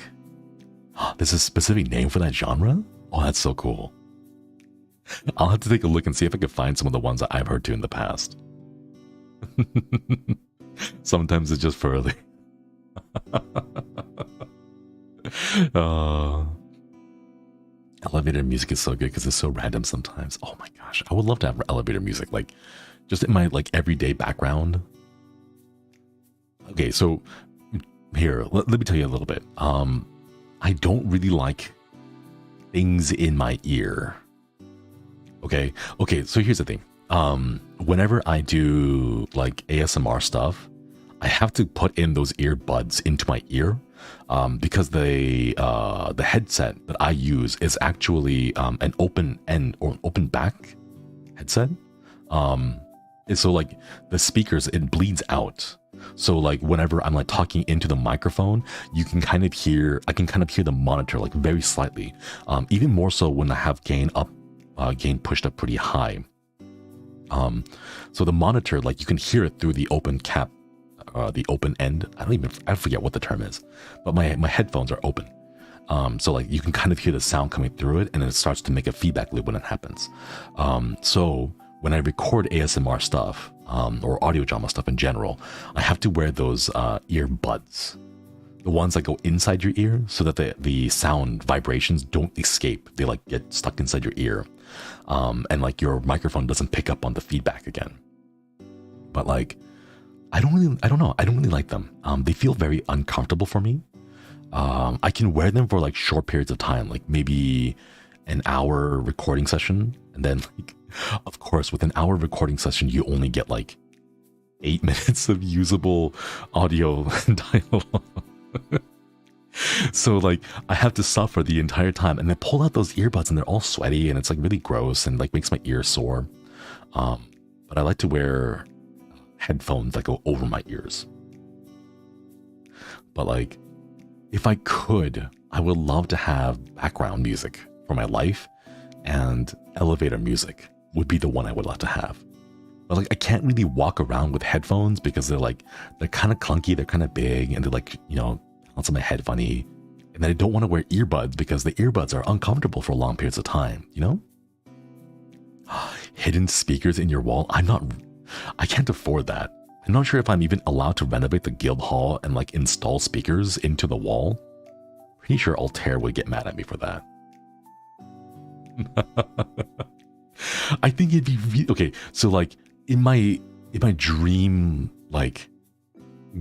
There's a specific name for that genre? Oh, that's so cool. I'll have to take a look and see if I can find some of the ones that I've heard too in the past. Sometimes it's just for early. Elevator music is so good because it's so random sometimes. Oh my gosh, I would love to have elevator music, like just in my like everyday background. Okay, so here, let me tell you a little bit. I don't really like things in my ear. Okay, so here's the thing. Whenever I do like ASMR stuff, I have to put in those earbuds into my ear because the headset that I use is actually an open end or an open back headset. And so like the speakers, it bleeds out. So like whenever I'm like talking into the microphone, I can kind of hear the monitor like very slightly. Even more so when I have gain pushed up pretty high. So the monitor, like you can hear it through the open cap, the open end. I forget what the term is, but my headphones are open. So like you can kind of hear the sound coming through it and it starts to make a feedback loop when it happens. So when I record ASMR stuff, or audio drama stuff in general, I have to wear those earbuds. The ones that go inside your ear so that the sound vibrations don't escape. They like get stuck inside your ear. And like your microphone doesn't pick up on the feedback again. But like, I don't know. I don't really like them. They feel very uncomfortable for me. I can wear them for like short periods of time, like maybe an hour recording session. And then like, of course, with an hour recording session, you only get like 8 minutes of usable audio dialogue. So like I have to suffer the entire time, and then pull out those earbuds and they're all sweaty and it's like really gross and like makes my ears sore. But I like to wear headphones that go over my ears. But like, if I could, I would love to have background music for my life, and elevator music would be the one I would love to have. But like, I can't really walk around with headphones because they're kind of clunky, they're kind of big, and they're like, you know, bounce on my head funny. And then I don't want to wear earbuds because the earbuds are uncomfortable for long periods of time, you know? Hidden speakers in your wall. I can't afford that. I'm not sure if I'm even allowed to renovate the guild hall and like install speakers into the wall. Pretty sure Altair would get mad at me for that. I think it'd be okay. So like in my dream like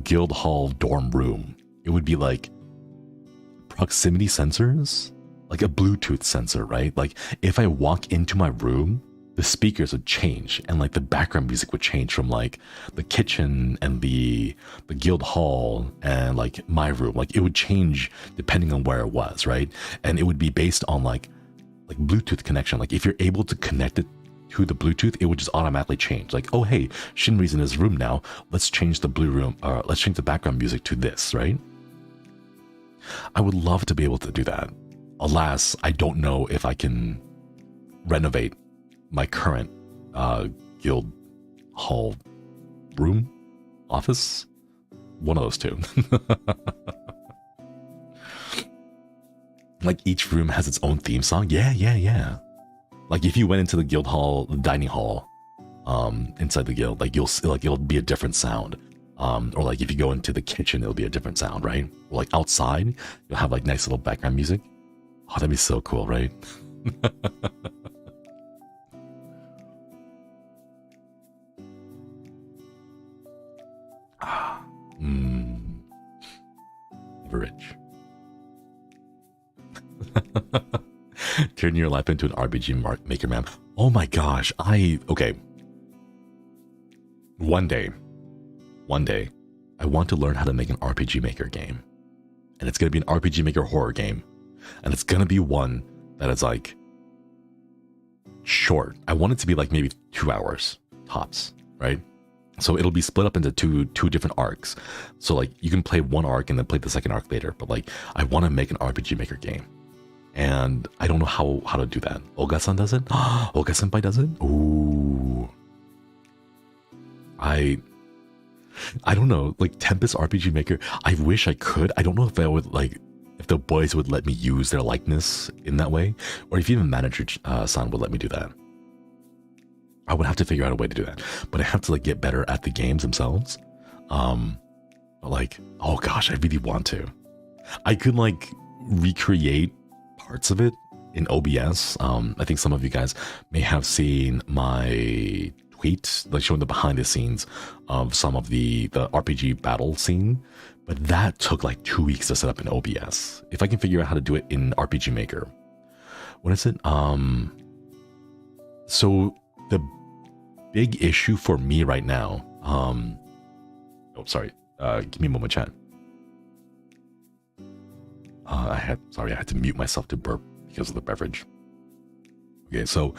guild hall dorm room, it would be like proximity sensors, like a Bluetooth sensor, right? Like if I walk into my room, the speakers would change and like the background music would change from like the kitchen and the guild hall and like my room. Like it would change depending on where it was, right? And it would be based on like Bluetooth connection. Like if you're able to connect it to the Bluetooth, it would just automatically change. Like, oh hey, Shinri's in his room now. Let's change the let's change the background music to this, right? I would love to be able to do that. Alas, I don't know if I can renovate my current guild hall room, office, one of those two. Like each room has its own theme song. Yeah. Like if you went into the guild hall, the dining hall, inside the guild, like it'll be a different sound. Or like if you go into the kitchen, it'll be a different sound, right? Or like outside, you'll have like nice little background music. Oh, that'd be so cool, right? Rich. Turn your life into an RPG maker, man. Oh my gosh, okay. One day, I want to learn how to make an RPG maker game. And it's gonna be an RPG maker horror game. And it's gonna be one that is like short. I want it to be like maybe 2 hours tops, right? So it'll be split up into two different arcs. So like you can play one arc and then play the second arc later. But like I want to make an RPG maker game, and I don't know how to do that. Olga-san does it. Olga-senpai does it. Ooh. I don't know. Like Tempest RPG Maker. I wish I could. I don't know if I would if the boys would let me use their likeness in that way, or if even manager san would let me do that. I would have to figure out a way to do that, but I have to like get better at the games themselves. But like, oh gosh, I really want to. I could like recreate parts of it in OBS. I think some of you guys may have seen my tweet, like showing the behind the scenes of some of the RPG battle scene, but that took like 2 weeks to set up in OBS. If I can figure out how to do it in RPG Maker. What is it? So the big issue for me right now, oh sorry, give me a moment, chat. I had to mute myself to burp because of the beverage. Okay, so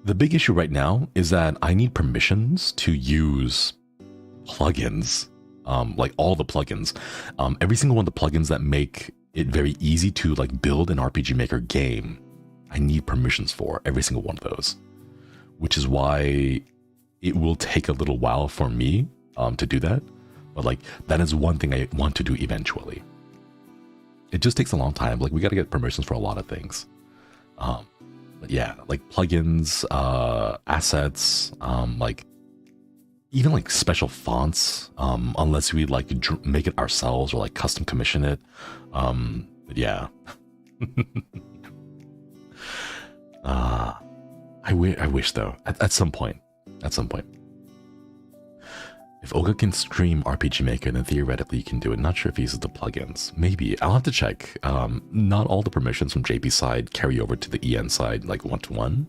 the big issue right now is that I need permissions to use plugins, like all the plugins, every single one of the plugins that make it very easy to like build an RPG Maker game. I need permissions for every single one of those, which is why it will take a little while for me to do that. But like that is one thing I want to do eventually. It just takes a long time. Like we got to get permissions for a lot of things. Like But yeah, like plugins, assets, like even like special fonts, unless we like make it ourselves or like custom commission it. But yeah. I wish though, at some point. If Olga can stream RPG Maker, then theoretically you can do it. Not sure if he uses the plugins. Maybe. I'll have to check. Not all the permissions from JP side carry over to the EN side, like one-to-one.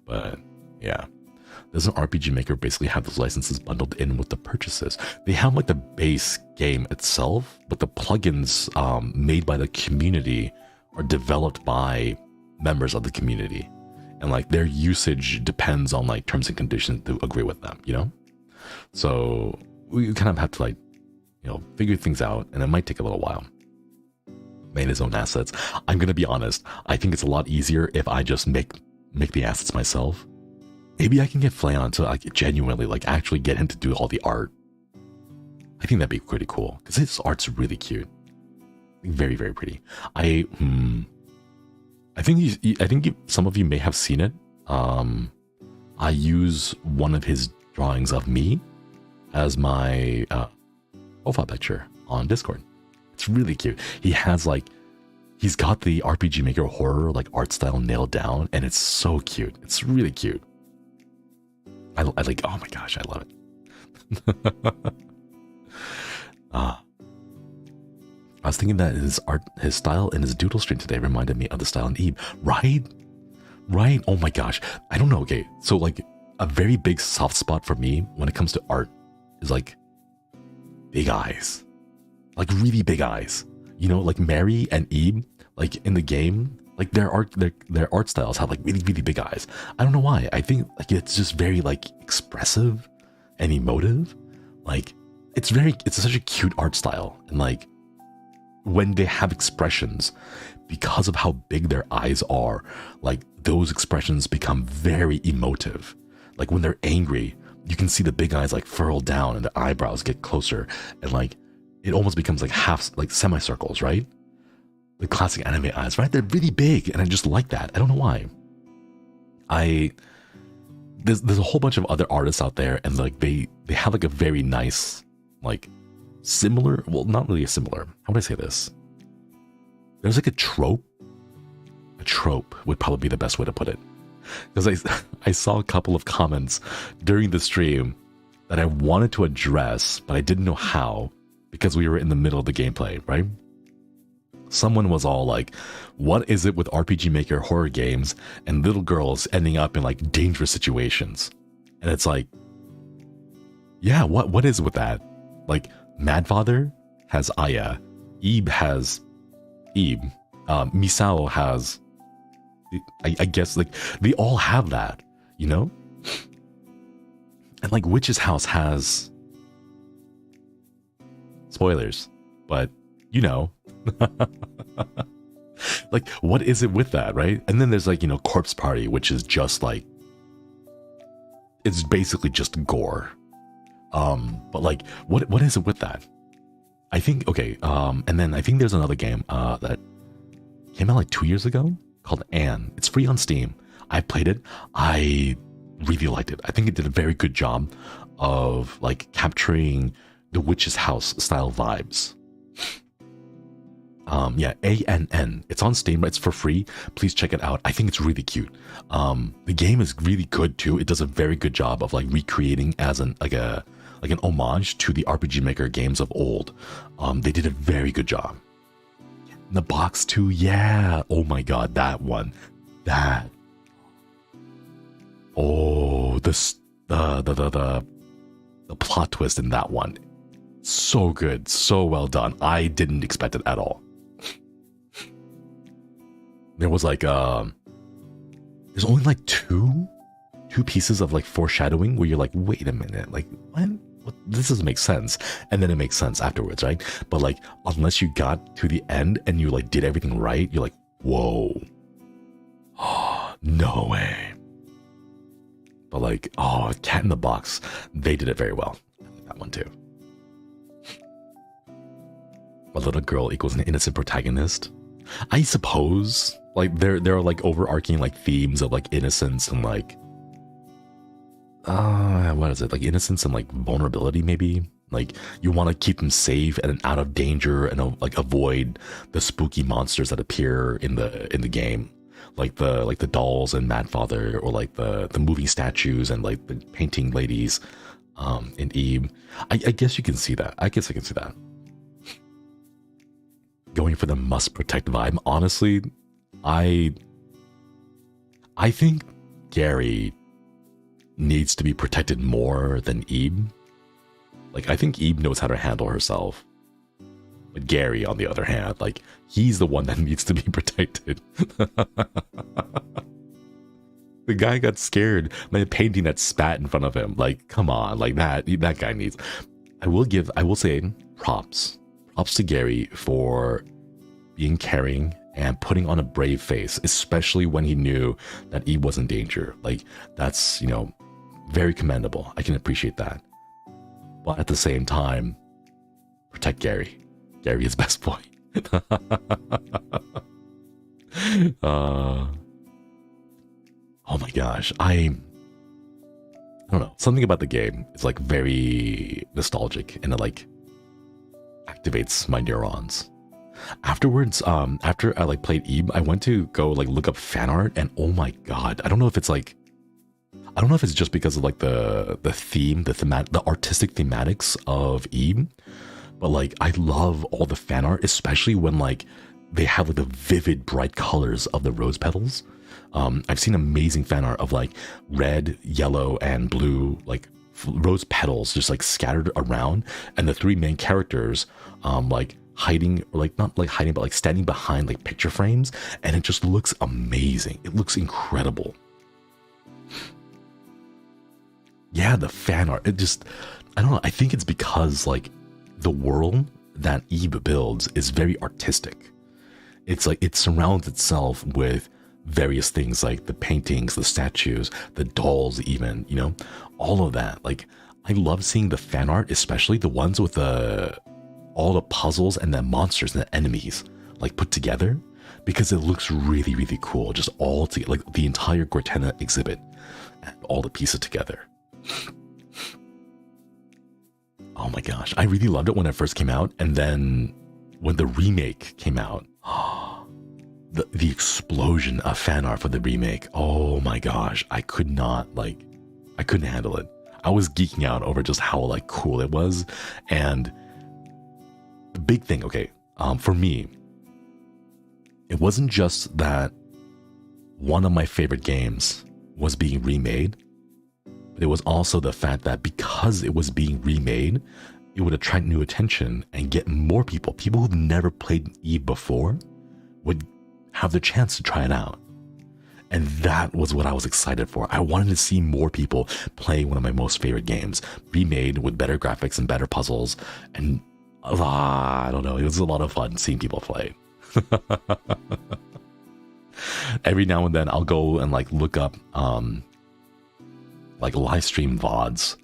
But yeah. Doesn't RPG Maker basically have those licenses bundled in with the purchases? They have like the base game itself, but the plugins made by the community are developed by members of the community. And like their usage depends on like terms and conditions to agree with them, you know? So we kind of have to like, you know, figure things out, and it might take a little while. Made his own assets. I'm gonna be honest, I think it's a lot easier if I just make the assets myself. Maybe I can get Flayon to like genuinely like actually get him to do all the art. I think that'd be pretty cool because his art's really cute, very very pretty. I think some of you may have seen it. I use one of his drawings of me as my profile picture on Discord. It's really cute. He's got the RPG Maker horror like art style nailed down, and it's so cute. It's really cute. I like, oh my gosh, I love it. I was thinking that his style in his doodle stream today reminded me of the style in Eve. Right? Oh my gosh. I don't know. Okay, so like a very big soft spot for me when it comes to art is like big eyes. Like really big eyes. You know, like Mary and Eve, like in the game, like their art styles have like really, really big eyes. I don't know why. I think like it's just very like expressive and emotive. Like it's such a cute art style. And like when they have expressions, because of how big their eyes are, like those expressions become very emotive. Like when they're angry, you can see the big eyes like furrow down and the eyebrows get closer, and like it almost becomes like semicircles, right? The classic anime eyes, right? They're really big, and I just like that. I don't know why. There's a whole bunch of other artists out there, and like they have like a very nice, like similar, well, not really a similar. How would I say this? There's like a trope. A trope would probably be the best way to put it. Because I saw a couple of comments during the stream that I wanted to address, but I didn't know how because we were in the middle of the gameplay, right? Someone was all like, what is it with RPG Maker horror games and little girls ending up in like dangerous situations? And it's like, yeah, what is with that? Like, Madfather has Aya, Ebe has Ebe, Misao has, I guess, like, they all have that, you know? And like, Witch's House has, spoilers, but you know, like, what is it with that, right? And then there's like, you know, Corpse Party, which is just like, it's basically just gore. But like, what is it with that? I think, okay, and then I think there's another game that came out like 2 years ago called Anne. It's free on Steam. I played it. I really liked it. I think it did a very good job of like capturing the Witch's House style vibes. Yeah, ANN. It's on Steam. It's for free. Please check it out. I think it's really cute. The game is really good too. It does a very good job of like recreating as an homage to the RPG Maker games of old. They did a very good job. In the box too, yeah. Oh my god, that one. That. Oh, the plot twist in that one. So good, so well done. I didn't expect it at all. There was like there's only like two pieces of like foreshadowing where you're like, wait a minute, like what? This doesn't make sense. And then it makes sense afterwards, right? But like, unless you got to the end and you like did everything right, you're like, whoa. Oh, no way. But like, oh, Cat in the Box, they did it very well. I like that one too. A little girl equals an innocent protagonist. I suppose Like there are like overarching like themes of like innocence and like what is it, like innocence and like vulnerability, maybe. Like you want to keep them safe and out of danger and like avoid the spooky monsters that appear in the game, like the dolls and Mad Father, or like the moving statues and like the painting ladies in Eve. I guess you can see that. I guess I can see that. Going for the must protect vibe. Honestly, I think Gary needs to be protected more than Eve. Like, I think Eve knows how to handle herself. But Gary, on the other hand, like, he's the one that needs to be protected. The guy got scared by a painting that spat in front of him. Like, come on, like that guy needs. I will say props to Gary for being caring and putting on a brave face, especially when he knew that Eve was in danger. Like, that's, you know, very commendable. I can appreciate that. But at the same time, protect Gary. Gary is best boy. Oh my gosh. I don't know. Something about the game is like very nostalgic, and it like activates my neurons. Afterwards, after I like played Eve, I went to go like look up fan art, and oh my god, I don't know if it's just because of like the theme, the artistic thematics of Eve, but like I love all the fan art, especially when like they have like the vivid bright colors of the rose petals. I've seen amazing fan art of like red, yellow, and blue like rose petals just like scattered around, and the three main characters like hiding, or like not like hiding, but like standing behind like picture frames, and it just looks amazing. It looks incredible. Yeah, the fan art, it just, I don't know, I think it's because like the world that Eve builds is very artistic. It's like it surrounds itself with various things like the paintings, the statues, the dolls even, you know, all of that. Like I love seeing the fan art, especially the ones with all the puzzles and the monsters and the enemies like put together, because it looks really, really cool. Just all together, like the entire Gortena exhibit and all the pieces together. Oh my gosh, I really loved it when it first came out, and then when the remake came out, the explosion of fan art for the remake, oh my gosh, I couldn't handle it. I was geeking out over just how like cool it was. And the big thing, okay, for me, it wasn't just that one of my favorite games was being remade, but it was also the fact that because it was being remade, it would attract new attention and get more people who've never played Eve before would have the chance to try it out. And that was what I was excited for. I wanted to see more people play one of my most favorite games, remade with better graphics and better puzzles. And I don't know, it was a lot of fun seeing people play. Every now and then I'll go and like look up like live stream VODs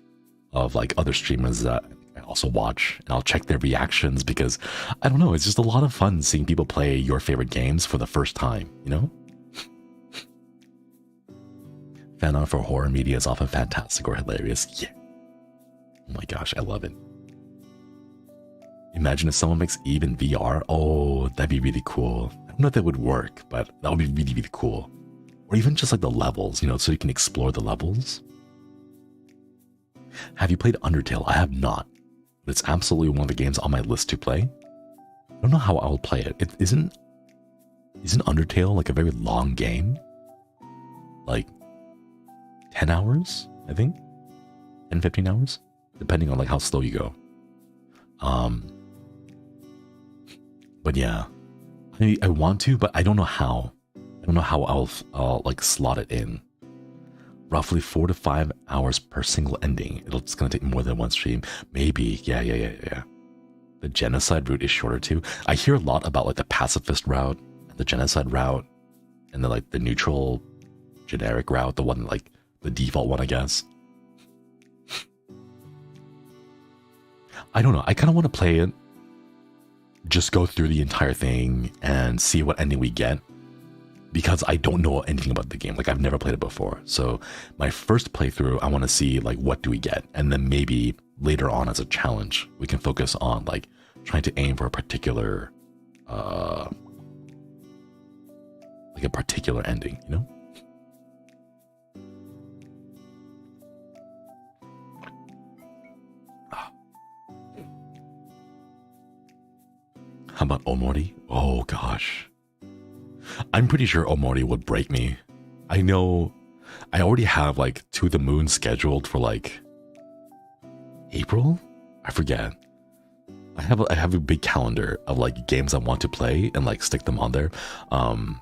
of like other streamers that I also watch, and I'll check their reactions, because I don't know, it's just a lot of fun seeing people play your favorite games for the first time, you know? Fan art for horror media is often fantastic or hilarious. Yeah. Oh my gosh, I love it. Imagine if someone makes Eve in VR. Oh, that'd be really cool. I don't know if that would work, but that would be really, really cool. Or even just like the levels, you know, so you can explore the levels. Have you played Undertale? I have not, but it's absolutely one of the games on my list to play. I don't know how I'll play it. Isn't Undertale like a very long game? Like 10 hours, I think? 10, 15 hours? Depending on like how slow you go. But yeah, I want to, but I don't know how. I don't know how I'll like slot it in. Roughly 4 to 5 hours per single ending. It's gonna take more than one stream. Maybe, yeah. The genocide route is shorter too. I hear a lot about like the pacifist route, the genocide route, and then like the neutral, generic route, the one like the default one, I guess. I don't know. I kind of want to play it, just go through the entire thing and see what ending we get. because I don't know anything about the game. Like, I've never played it before. So my first playthrough, I want to see like, what do we get? And then maybe later on as a challenge, we can focus on like trying to aim for a particular, like a particular ending, you know? How about Omori? Oh gosh. I'm pretty sure Omori would break me. I know I already have like To the Moon scheduled for like April? I forget. I have a big calendar of like games I want to play and like stick them on there. To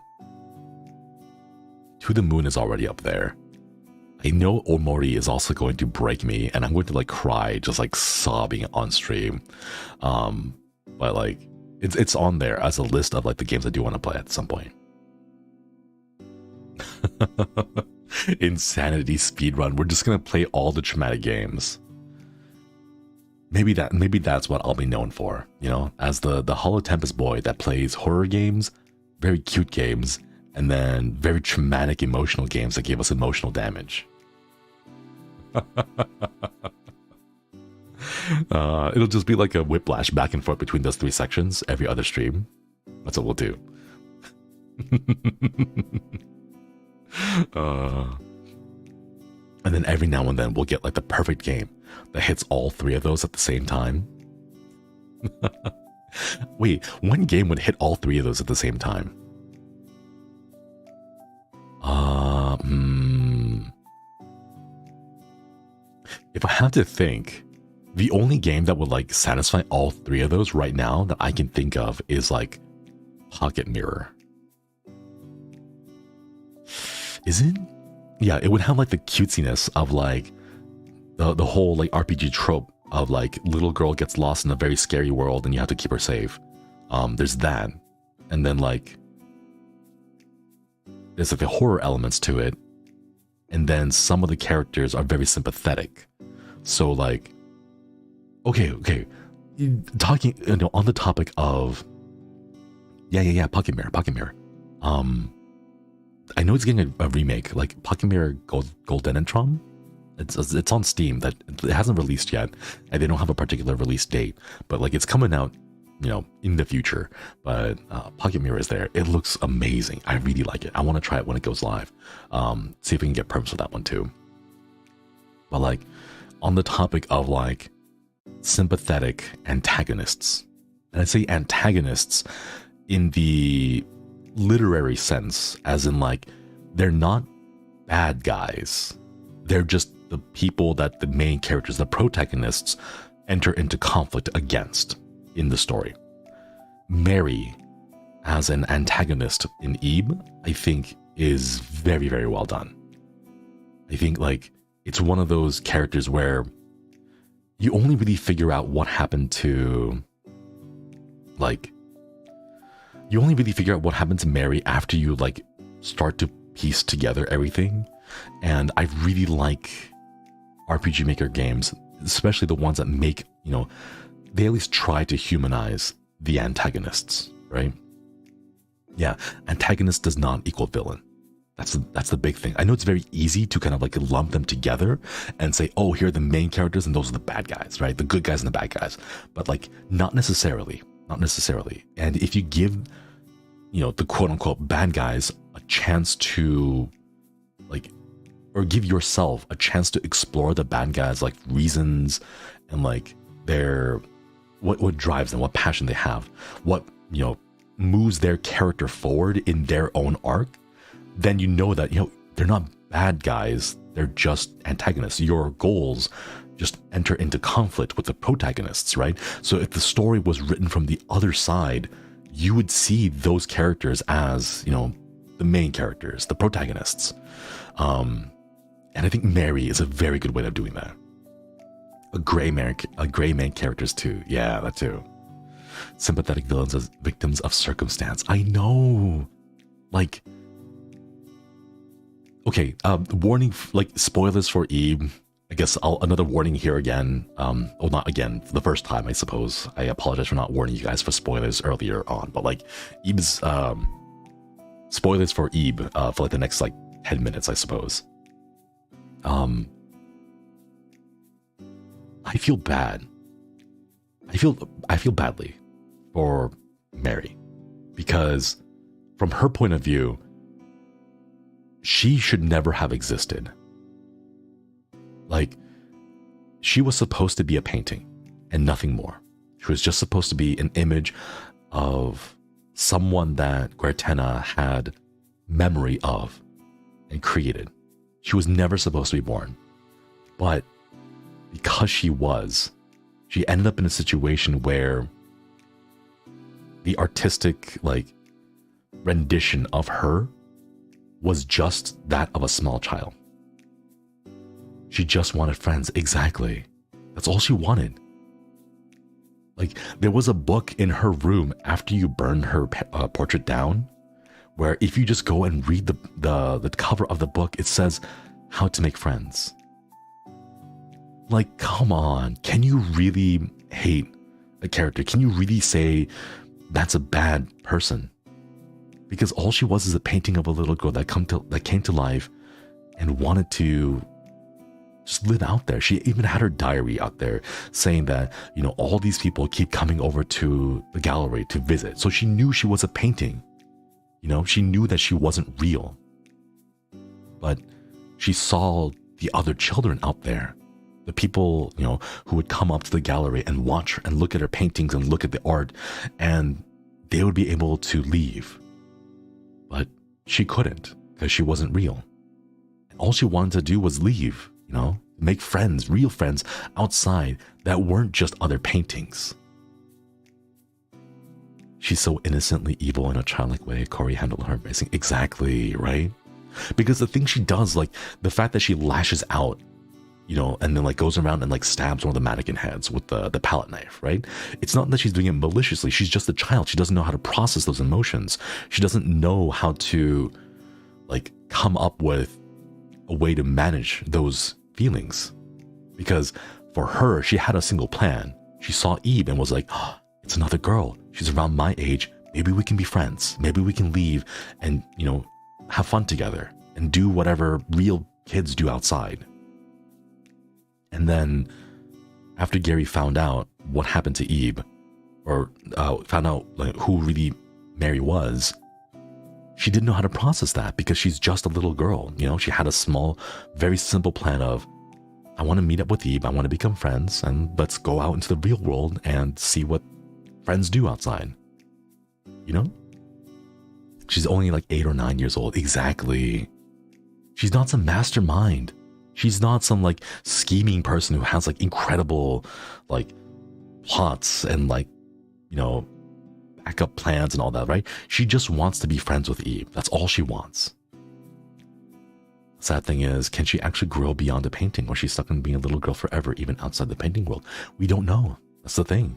the Moon is already up there. I know Omori is also going to break me and I'm going to like cry just like sobbing on stream. But like it's on there as a list of like the games I do want to play at some point. Insanity speedrun. We're just gonna play all the traumatic games. Maybe that's what I'll be known for, you know, as the Hollow Tempest boy that plays horror games, very cute games, and then very traumatic emotional games that give us emotional damage. It'll just be like a whiplash back and forth between those three sections every other stream. That's what we'll do. And then every now and then we'll get like the perfect game that hits all three of those at the same time. Wait, one game would hit all three of those at the same time. If I have to think, the only game that would like satisfy all three of those right now that I can think of is like Pocket Mirror. Is it? Yeah, it would have like the cutesiness of like the whole like RPG trope of like little girl gets lost in a very scary world and you have to keep her safe. There's that. And then like there's like the horror elements to it. And then some of the characters are very sympathetic. So like, okay. Talking, you know, on the topic of yeah, Pocket Mirror. I know it's getting a remake, like Pocket Mirror Golden Tron. It's on Steam. That it hasn't released yet, and they don't have a particular release date. But like it's coming out, you know, in the future. But Pocket Mirror is there. It looks amazing. I really like it. I want to try it when it goes live. See if we can get perms for that one too. But like on the topic of like sympathetic antagonists, and I say antagonists in the literary sense, as in like they're not bad guys, they're just the people that the main characters, the protagonists, enter into conflict against in the story. Mary as an antagonist in Eve, I think is very, very well done. I think like it's one of those characters where you only really figure out what happened to like you only really figure out what happened to Mary after you like start to piece together everything. And I really like RPG Maker games, especially the ones that make, you know, they at least try to humanize the antagonists, right? Yeah, antagonist does not equal villain. That's the big thing. I know it's very easy to kind of like lump them together and say, oh, here are the main characters and those are the bad guys, right? The good guys and the bad guys. But like, not necessarily. And if you give, you know, the quote unquote bad guys a chance to like, or give yourself a chance to explore the bad guys' like reasons and like their, what drives them, what passion they have, what, you know, moves their character forward in their own arc, then you know that, you know, they're not bad guys, they're just antagonists. Your goals just enter into conflict with the protagonists, right? So if the story was written from the other side, you would see those characters as, you know, the main characters, the protagonists. And I think Mary is a very good way of doing that. A gray man characters too. Yeah, that too. Sympathetic villains as victims of circumstance. I know. Like, okay, warning, like spoilers for Eve. I guess another warning here again. Well, not again, for the first time, I suppose. I apologize for not warning you guys for spoilers earlier on, but like Eve's spoilers for Eve for like the next like 10 minutes, I suppose. I feel bad. I feel badly for Mary, because from her point of view, she should never have existed. Like, she was supposed to be a painting and nothing more. She was just supposed to be an image of someone that Guertena had memory of and created. She was never supposed to be born. But because she ended up in a situation where the artistic like rendition of her was just that of a small child. She just wanted friends. Exactly. That's all she wanted. Like, there was a book in her room after you burn her portrait down, where if you just go and read the cover of the book, it says how to make friends. Like, come on. Can you really hate a character? Can you really say that's a bad person? Because all she was is a painting of a little girl that came to life and wanted to just live out there. She even had her diary out there saying that, you know, all these people keep coming over to the gallery to visit. So she knew she was a painting. You know, she knew that she wasn't real. But she saw the other children out there. The people, you know, who would come up to the gallery and watch her and look at her paintings and look at the art, and they would be able to leave. But she couldn't, because she wasn't real. And all she wanted to do was leave, you know, make friends, real friends outside that weren't just other paintings. She's so innocently evil in a childlike way. Corey handled her amazing. Exactly, right? Because the thing she does, like the fact that she lashes out, you know, and then like goes around and like stabs one of the mannequin heads with the palette knife, right? It's not that she's doing it maliciously. She's just a child. She doesn't know how to process those emotions. She doesn't know how to like come up with a way to manage those feelings. Because for her, she had a single plan. She saw Eve and was like, oh, it's another girl. She's around my age. Maybe we can be friends. Maybe we can leave and, you know, have fun together and do whatever real kids do outside. And then after Gary found out what happened to Eve, or found out like who really Mary was, she didn't know how to process that, because she's just a little girl. You know, she had a small, very simple plan of, I want to meet up with Eve, I want to become friends, and let's go out into the real world and see what friends do outside. You know? She's only like 8 or 9 years old. Exactly. She's not some mastermind. She's not some like scheming person who has like incredible like plots and like, you know, backup plans and all that, right? She just wants to be friends with Eve. That's all she wants. Sad thing is, can she actually grow beyond a painting, or she's stuck in being a little girl forever, even outside the painting world? We don't know. That's the thing.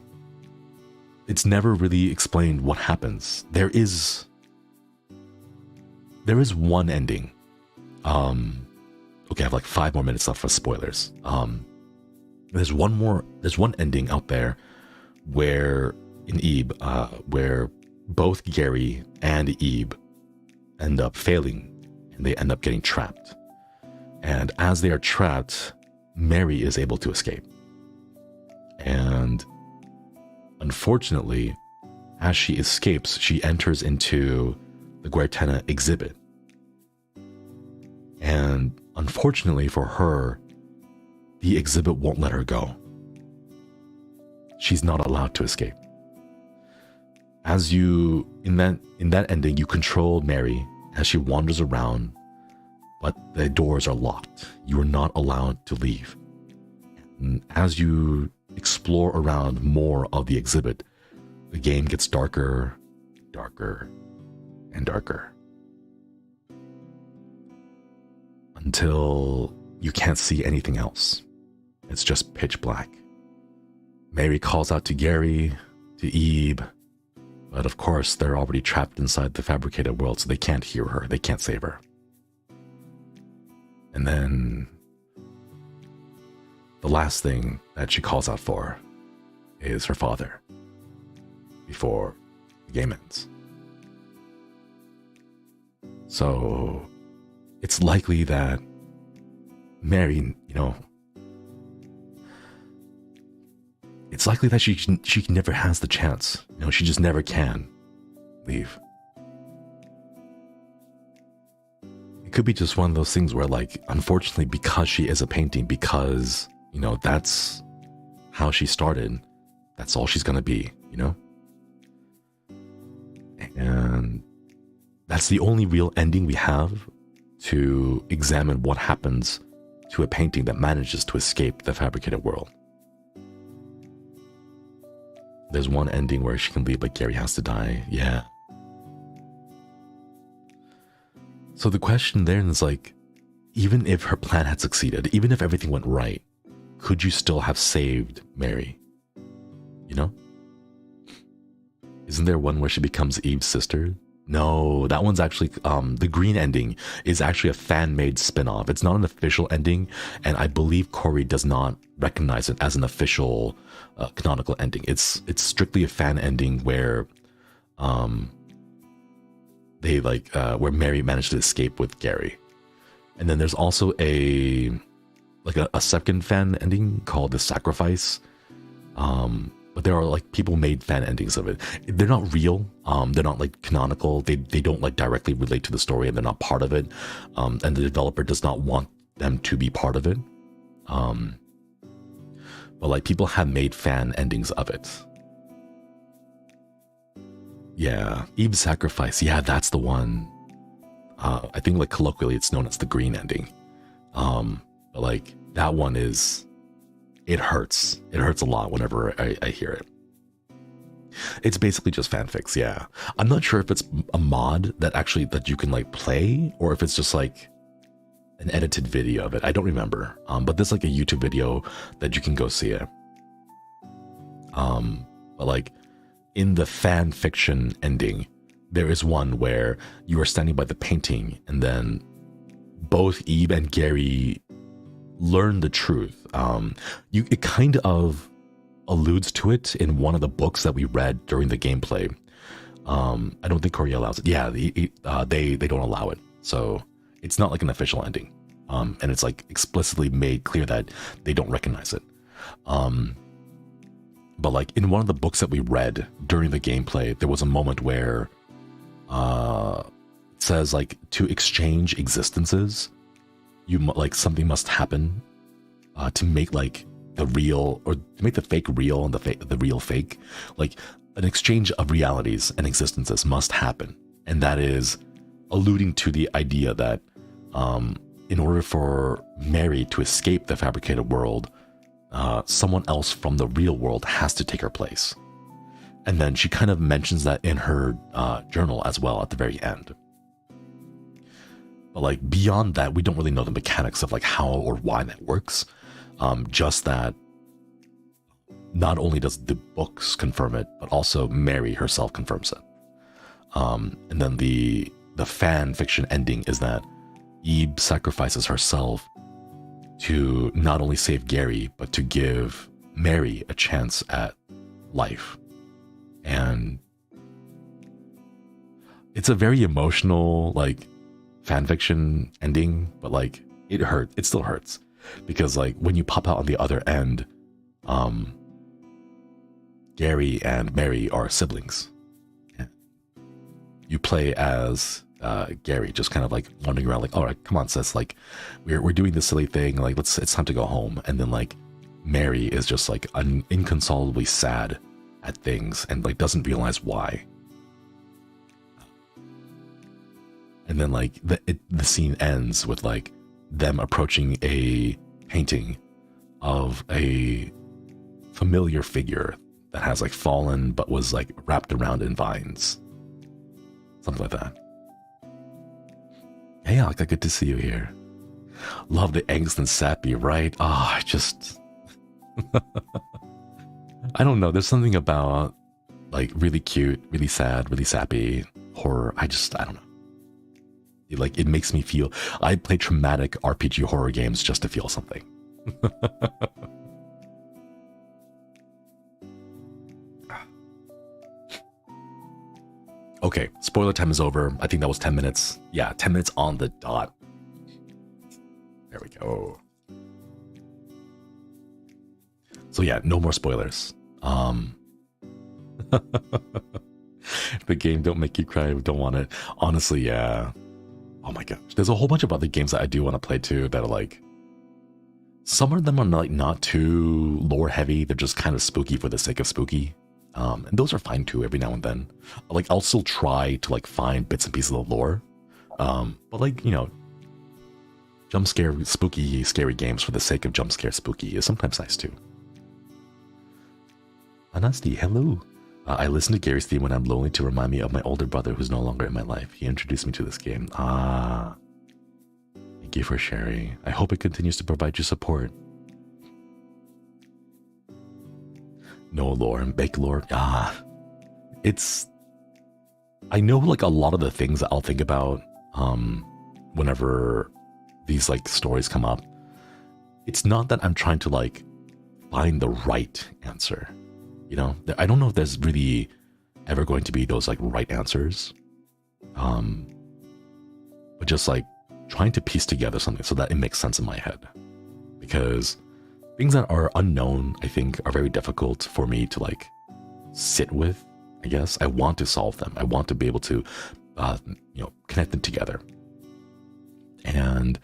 It's never really explained what happens. There is one ending. Okay, I have like 5 more minutes left for spoilers. There's one ending out there where in Eve, where both Gary and Eve end up failing, and they end up getting trapped. And as they are trapped, Mary is able to escape. And unfortunately, as she escapes, she enters into the Guertena exhibit. And unfortunately for her, the exhibit won't let her go. She's not allowed to escape. As you, in that ending, you control Mary as she wanders around, but the doors are locked. You are not allowed to leave. And as you explore around more of the exhibit, the game gets darker, darker, and darker. Until you can't see anything else. It's just pitch black. Mary calls out to Gary, to Eve, but of course they're already trapped inside the fabricated world, so they can't hear her, they can't save her. And then the last thing that she calls out for is her father before the game ends. So it's likely that Mary, it's likely that she never has the chance. She just never can leave. It could be just one of those things where, like, unfortunately, because she is a painting, because, that's how she started, that's all she's gonna be, And that's the only real ending we have to examine what happens to a painting that manages to escape the fabricated world. There's one ending where she can leave, but Gary has to die. Yeah. So the question there is, like, even if her plan had succeeded, even if everything went right, could you still have saved Mary? Isn't there one where she becomes Eve's sister? No, that one's actually, the green ending is actually a fan-made spin-off. It's not an official ending, and I believe Corey does not recognize it as an official canonical ending. It's strictly a fan ending where where Mary managed to escape with Gary. And then there's also a second fan ending called The Sacrifice. But there are, like, people made fan endings of it. They're not real. They're not, like, canonical. They don't, like, directly relate to the story, and they're not part of it. And the developer does not want them to be part of it. But, like, people have made fan endings of it. Yeah, Eve's Sacrifice. Yeah, that's the one. I think, like, colloquially it's known as the green ending. But, like, that one is... It hurts. It hurts a lot whenever I hear it. It's basically just fanfics, yeah. I'm not sure if it's a mod that you can, like, play, or if it's just, like, an edited video of it. I don't remember. But there's, like, a YouTube video that you can go see it. But, like, in the fan fiction ending, there is one where you are standing by the painting, and then both Eve and Gary learn the truth. It kind of alludes to it in one of the books that we read during the gameplay. I don't think Korea allows it. Yeah, they don't allow it. So it's not like an official ending. And it's, like, explicitly made clear that they don't recognize it. But, like, in one of the books that we read during the gameplay, there was a moment where it says, like, to exchange existences, something must happen to make, like, the real, or to make the fake real and the real fake. Like, an exchange of realities and existences must happen, and that is alluding to the idea that in order for Mary to escape the fabricated world, someone else from the real world has to take her place. And then she kind of mentions that in her journal as well at the very end. But, like, beyond that, we don't really know the mechanics of, like, how or why that works. Just that not only does the books confirm it, but also Mary herself confirms it. And then the fan fiction ending is that Eve sacrifices herself to not only save Gary, but to give Mary a chance at life. And it's a very emotional, like, fanfiction ending, but, like, it hurt. It still hurts because, like, when you pop out on the other end, Gary and Mary are siblings. You play as Gary, just kind of, like, wandering around, like, all right, come on, sis, like, we're doing this silly thing, like, it's time to go home. And then, like, Mary is just, like, inconsolably sad at things and, like, doesn't realize why. And then, like, the scene ends with, like, them approaching a painting of a familiar figure that has, like, fallen but was, like, wrapped around in vines. Something like that. Hey, Alka, good to see you here. Love the angst and sappy, right? Ah, I just... I don't know, there's something about, like, really cute, really sad, really sappy horror. I don't know. It makes me feel... I play traumatic RPG horror games just to feel something. Okay, spoiler time is over. I think that was 10 minutes. Yeah, 10 minutes on the dot. There we go. So yeah, no more spoilers. The game don't make you cry, don't want it. Honestly, yeah. Oh my gosh. There's a whole bunch of other games that I do want to play too that are like, some of them are like not too lore heavy. They're just kind of spooky for the sake of spooky. And those are fine too every now and then. Like I'll still try to like find bits and pieces of the lore. But like, you know, jump scare, spooky, scary games for the sake of jump scare spooky is sometimes nice too. Anasti, hello. I listen to Gary's theme when I'm lonely to remind me of my older brother who's no longer in my life. He introduced me to this game. Thank you for sharing. I hope it continues to provide you support. No lore and bake lore. It's... I know like a lot of the things that I'll think about whenever these like stories come up. It's not that I'm trying to like find the right answer. You know, I don't know if there's really ever going to be those like right answers. But just like trying to piece together something so that it makes sense in my head. Because things that are unknown, I think, are very difficult for me to like sit with, I guess. I want to solve them. I want to be able to, you know, connect them together. And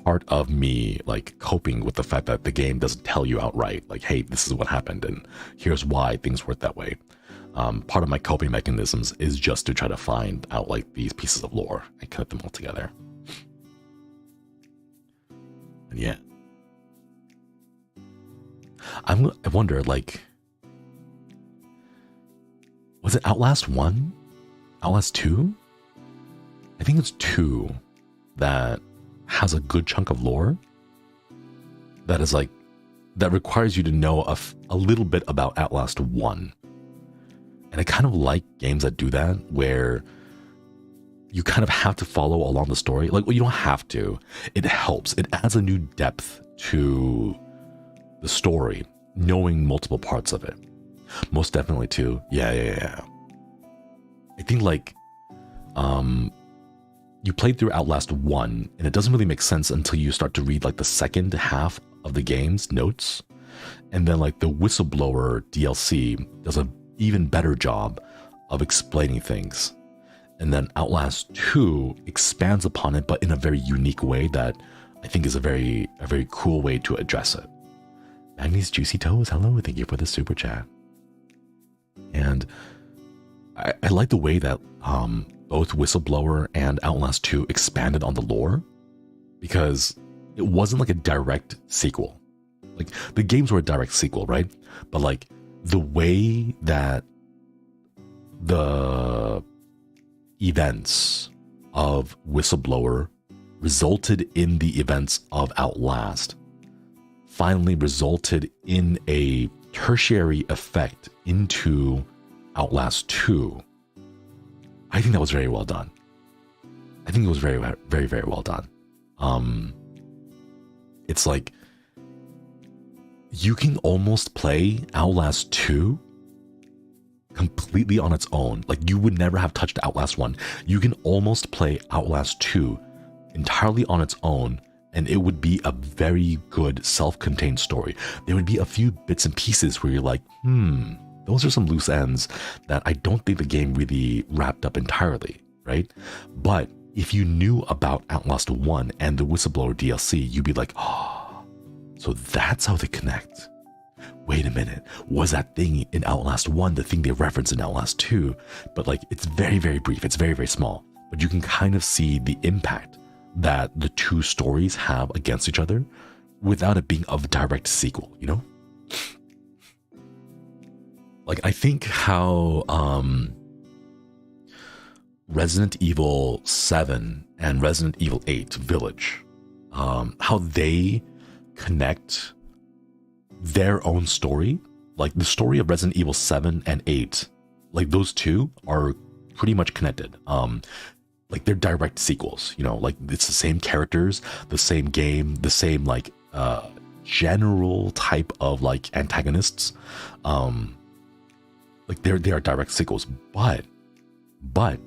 part of me like coping with the fact that the game doesn't tell you outright, like, hey, this is what happened and here's why things work that way. Part of my coping mechanisms is just to try to find out like these pieces of lore and connect them all together. And yeah, I wonder, like, was it Outlast 1? Outlast 2? I think it's 2 that has a good chunk of lore that is like, that requires you to know a little bit about Outlast 1. And I kind of like games that do that, where you kind of have to follow along the story. Like, well, you don't have to. It helps. It adds a new depth to the story, knowing multiple parts of it. Most definitely too. Yeah. I think like, you played through Outlast 1, and it doesn't really make sense until you start to read like the second half of the game's notes. And then like the Whistleblower DLC does an even better job of explaining things. And then Outlast 2 expands upon it, but in a very unique way that I think is a very cool way to address it. Magni's Juicy Toes, hello, thank you for the super chat. And I like the way that both Whistleblower and Outlast 2 expanded on the lore, because it wasn't like a direct sequel. Like, the games were a direct sequel, right? But like the way that the events of Whistleblower resulted in the events of Outlast finally resulted in a tertiary effect into Outlast 2. I think that was very well done. I think it was very well done. It's like you can almost play Outlast 2 completely on its own. Like, you would never have touched Outlast 1. You can almost play Outlast 2 entirely on its own, and it would be a very good self-contained story. There would be a few bits and pieces where you're like, those are some loose ends that I don't think the game really wrapped up entirely, right? But if you knew about Outlast 1 and the Whistleblower DLC, you'd be like, oh, so that's how they connect. Wait a minute, was that thing in Outlast 1 the thing they referenced in Outlast 2? But like, it's very brief, it's very small, but you can kind of see the impact that the two stories have against each other without it being a direct sequel, you know? Like, I think how Resident Evil 7 and Resident Evil 8 Village, how they connect their own story, like the story of Resident Evil 7 and 8, like those two are pretty much connected. Like, they're direct sequels, you know, like it's the same characters, the same game, the same like general type of like antagonists. Like they are direct sequels, but but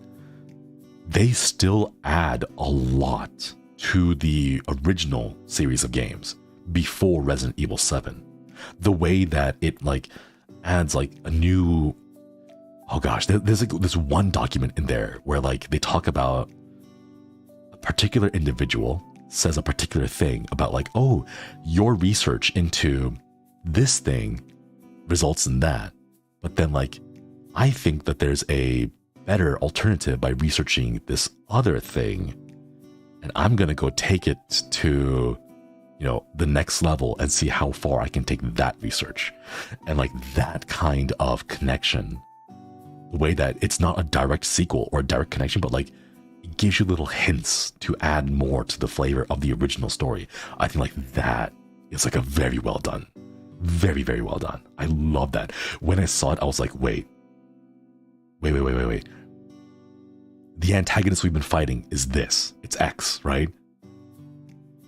they still add a lot to the original series of games before Resident Evil 7. The way that it like adds like a new, oh gosh, there's like this one document in there where like they talk about a particular individual says a particular thing about like, oh, your research into this thing results in that. But then like, I think that there's a better alternative by researching this other thing. And I'm going to go take it to, you know, the next level and see how far I can take that research. And like that kind of connection, the way that it's not a direct sequel or a direct connection, but like it gives you little hints to add more to the flavor of the original story. I think like that is like a very well done, very, very well done. I love that. When I saw it, I was like, wait. The antagonist we've been fighting is this. It's X, right?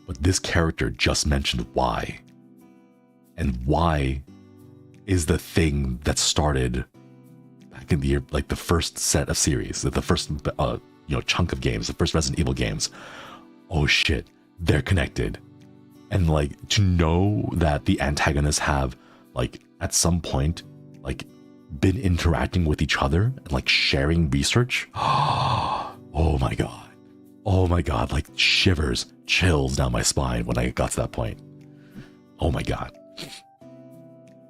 But this character just mentioned Y. And Y is the thing that started back in the year, like the first set of series, the first chunk of games, the first Resident Evil games. Oh shit, they're connected. And like to know that the antagonists have like at some point like been interacting with each other and like sharing research. Oh my god, like shivers, chills down my spine when I got to that point. Oh my god.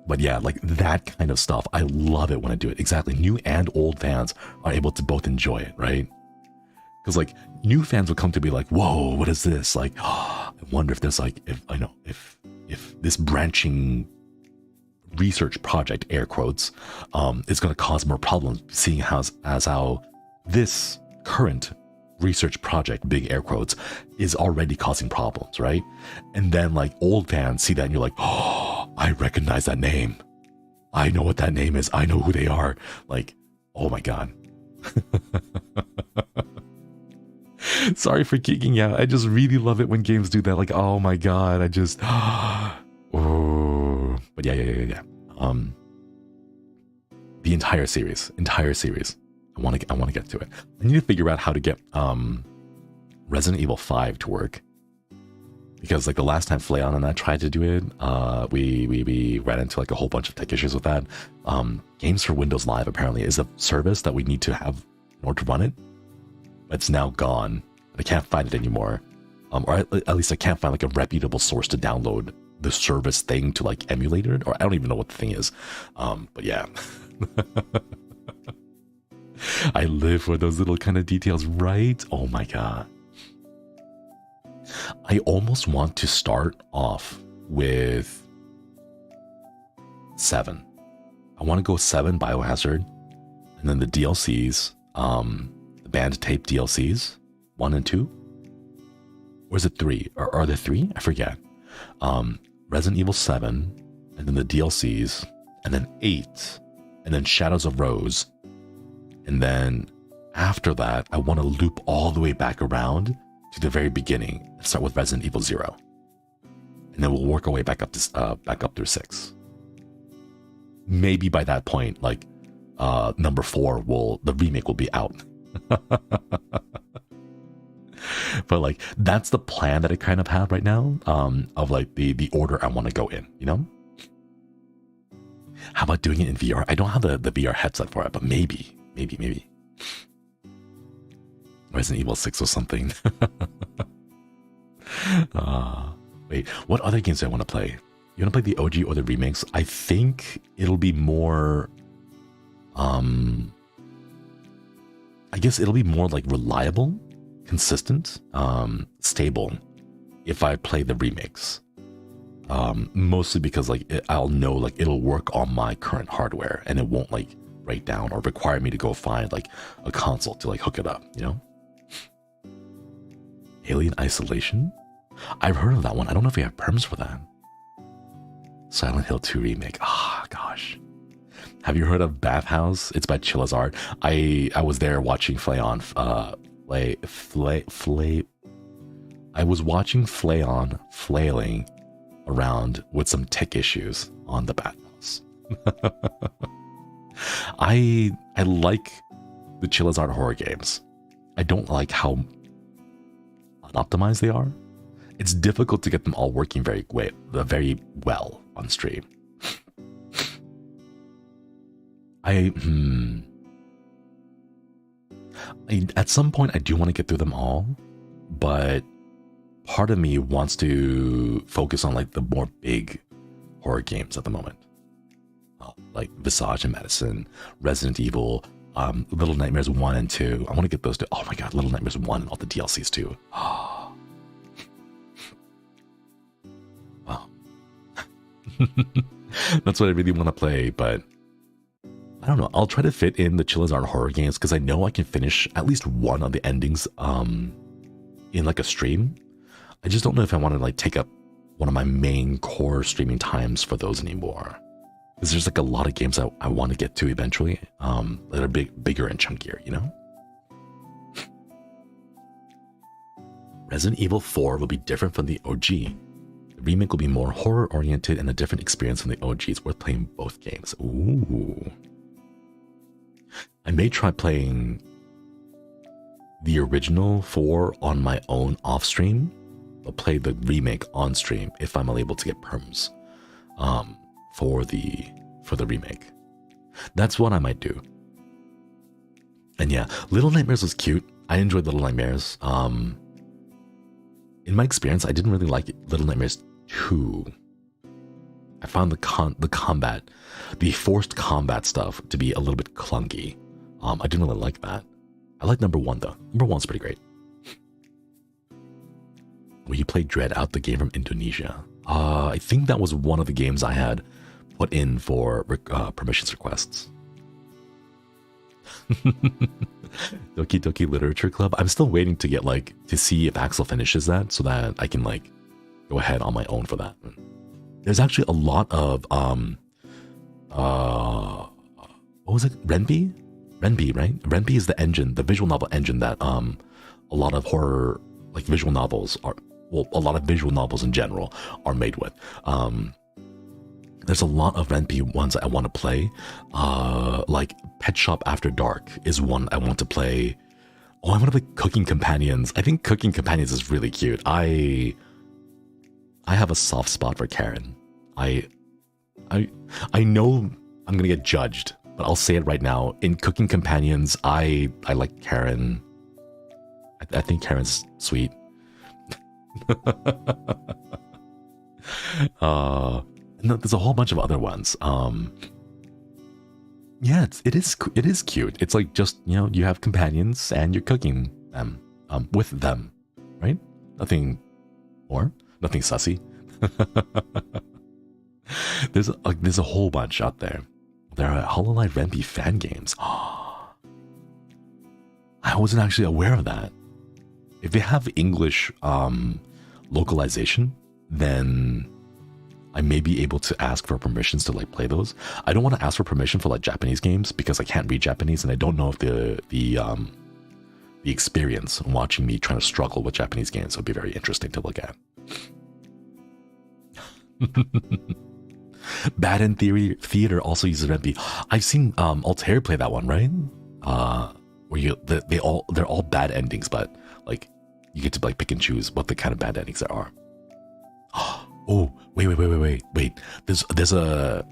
But yeah, like that kind of stuff, I love it when I do it. Exactly, new and old fans are able to both enjoy it, right? Because like new fans will come to be like, whoa, what is this? Like, I wonder if there's like, if this branching research project, air quotes, is going to cause more problems, seeing as how this current research project, big air quotes, is already causing problems, right? And then like old fans see that and you're like, oh, I recognize that name. I know what that name is. I know who they are. Like, oh my god. Sorry for kicking out. I just really love it when games do that. Like, oh my god, I just oh. But yeah. The entire series. I want to get to it. I need to figure out how to get Resident Evil 5 to work, because like the last time Flayon and I tried to do it, we ran into like a whole bunch of tech issues with that. Games for Windows Live apparently is a service that we need to have in order to run it. It's now gone. I can't find it anymore. Or at least I can't find like a reputable source to download the service thing to like emulate it, or I don't even know what the thing is. But yeah. I live for those little kind of details, right? Oh my god. I almost want to start off with 7. I want to go 7 Biohazard, and then the DLCs, the band tape DLCs, 1 and 2. Or is it 3? Or are there 3? I forget. Resident Evil 7, and then the DLCs, and then 8, and then Shadows of Rose. And then after that, I want to loop all the way back around to the very beginning and start with Resident Evil 0. And then we'll work our way back up through 6. Maybe by that point, like number 4 the remake will be out. But like that's the plan that I kind of have right now, of like the order I want to go in, you know? How about doing it in VR? I don't have the VR headset for it, but maybe. Resident Evil 6 or something. Wait, what other games do I want to play? You want to play the OG or the remakes? I think it'll be more, I guess it'll be more like reliable, consistent, stable if I play the remakes. Mostly because like I'll know like it'll work on my current hardware and it won't like break down or require me to go find like a console to like hook it up, you know? Alien Isolation? I've heard of that one. I don't know if we have perms for that. Silent Hill 2 remake. Gosh. Have you heard of Bathhouse? It's by Chillazard. I was there watching Flayon I was watching Flayon flailing around with some tech issues on the Bathhouse. I like the Chillazard horror games. I don't like how unoptimized they are. It's difficult to get them all working very well on stream. At some point, I do want to get through them all, but part of me wants to focus on like the more big horror games at the moment, like Visage and Medicine, Resident Evil, Little Nightmares 1 and 2. I want to get those two. Oh my god, Little Nightmares 1 and all the DLCs too. Wow. That's what I really want to play, but I don't know. I'll try to fit in the Chillazard horror games because I know I can finish at least one of the endings in like a stream. I just don't know if I want to like take up one of my main core streaming times for those anymore. Because there's like a lot of games I want to get to eventually that are bigger and chunkier, you know? Resident Evil 4 will be different from the OG. The remake will be more horror-oriented and a different experience from the OG. It's worth playing both games. Ooh. I may try playing the original 4 on my own off-stream, but play the remake on-stream if I'm able to get perms for the remake. That's what I might do. And yeah, Little Nightmares was cute. I enjoyed Little Nightmares. In my experience, I didn't really like Little Nightmares 2. I found the forced combat stuff to be a little bit clunky. I didn't really like that. I like number 1 though. Number 1's pretty great. Will you play Dread Out, the game from Indonesia? I think that was one of the games I had put in for permissions requests. Doki Doki Literature Club. I'm still waiting to get to see if Axel finishes that so that I can go ahead on my own for that. There's actually a lot of what was it? Renbi, right? Renbi is the engine, the visual novel engine that a lot of horror visual novels are, well, a lot of visual novels in general are made with. There's a lot of Renbi ones I want to play. Like Pet Shop After Dark is one I want to play. Oh, I want to play Cooking Companions. I think Cooking Companions is really cute. I have a soft spot for Karen. I know I'm gonna get judged, but I'll say it right now. In Cooking Companions, I like Karen. I think Karen's sweet. No, there's a whole bunch of other ones. Yeah, it is cute. It's like just, you have companions and you're cooking them with them, right? Nothing more, nothing sussy. There's a whole bunch out there. There are Hololive Renbi fan games. I wasn't actually aware of that. If they have English localization, then I may be able to ask for permissions to play those. I don't want to ask for permission for Japanese games because I can't read Japanese and I don't know if the experience watching me trying to struggle with Japanese games would be very interesting to look at. Bad in Theater also uses Renbi. I've seen Altair play that one, right? Where they're all bad endings, but you get to pick and choose what the kind of bad endings there are. Oh, wait. There's a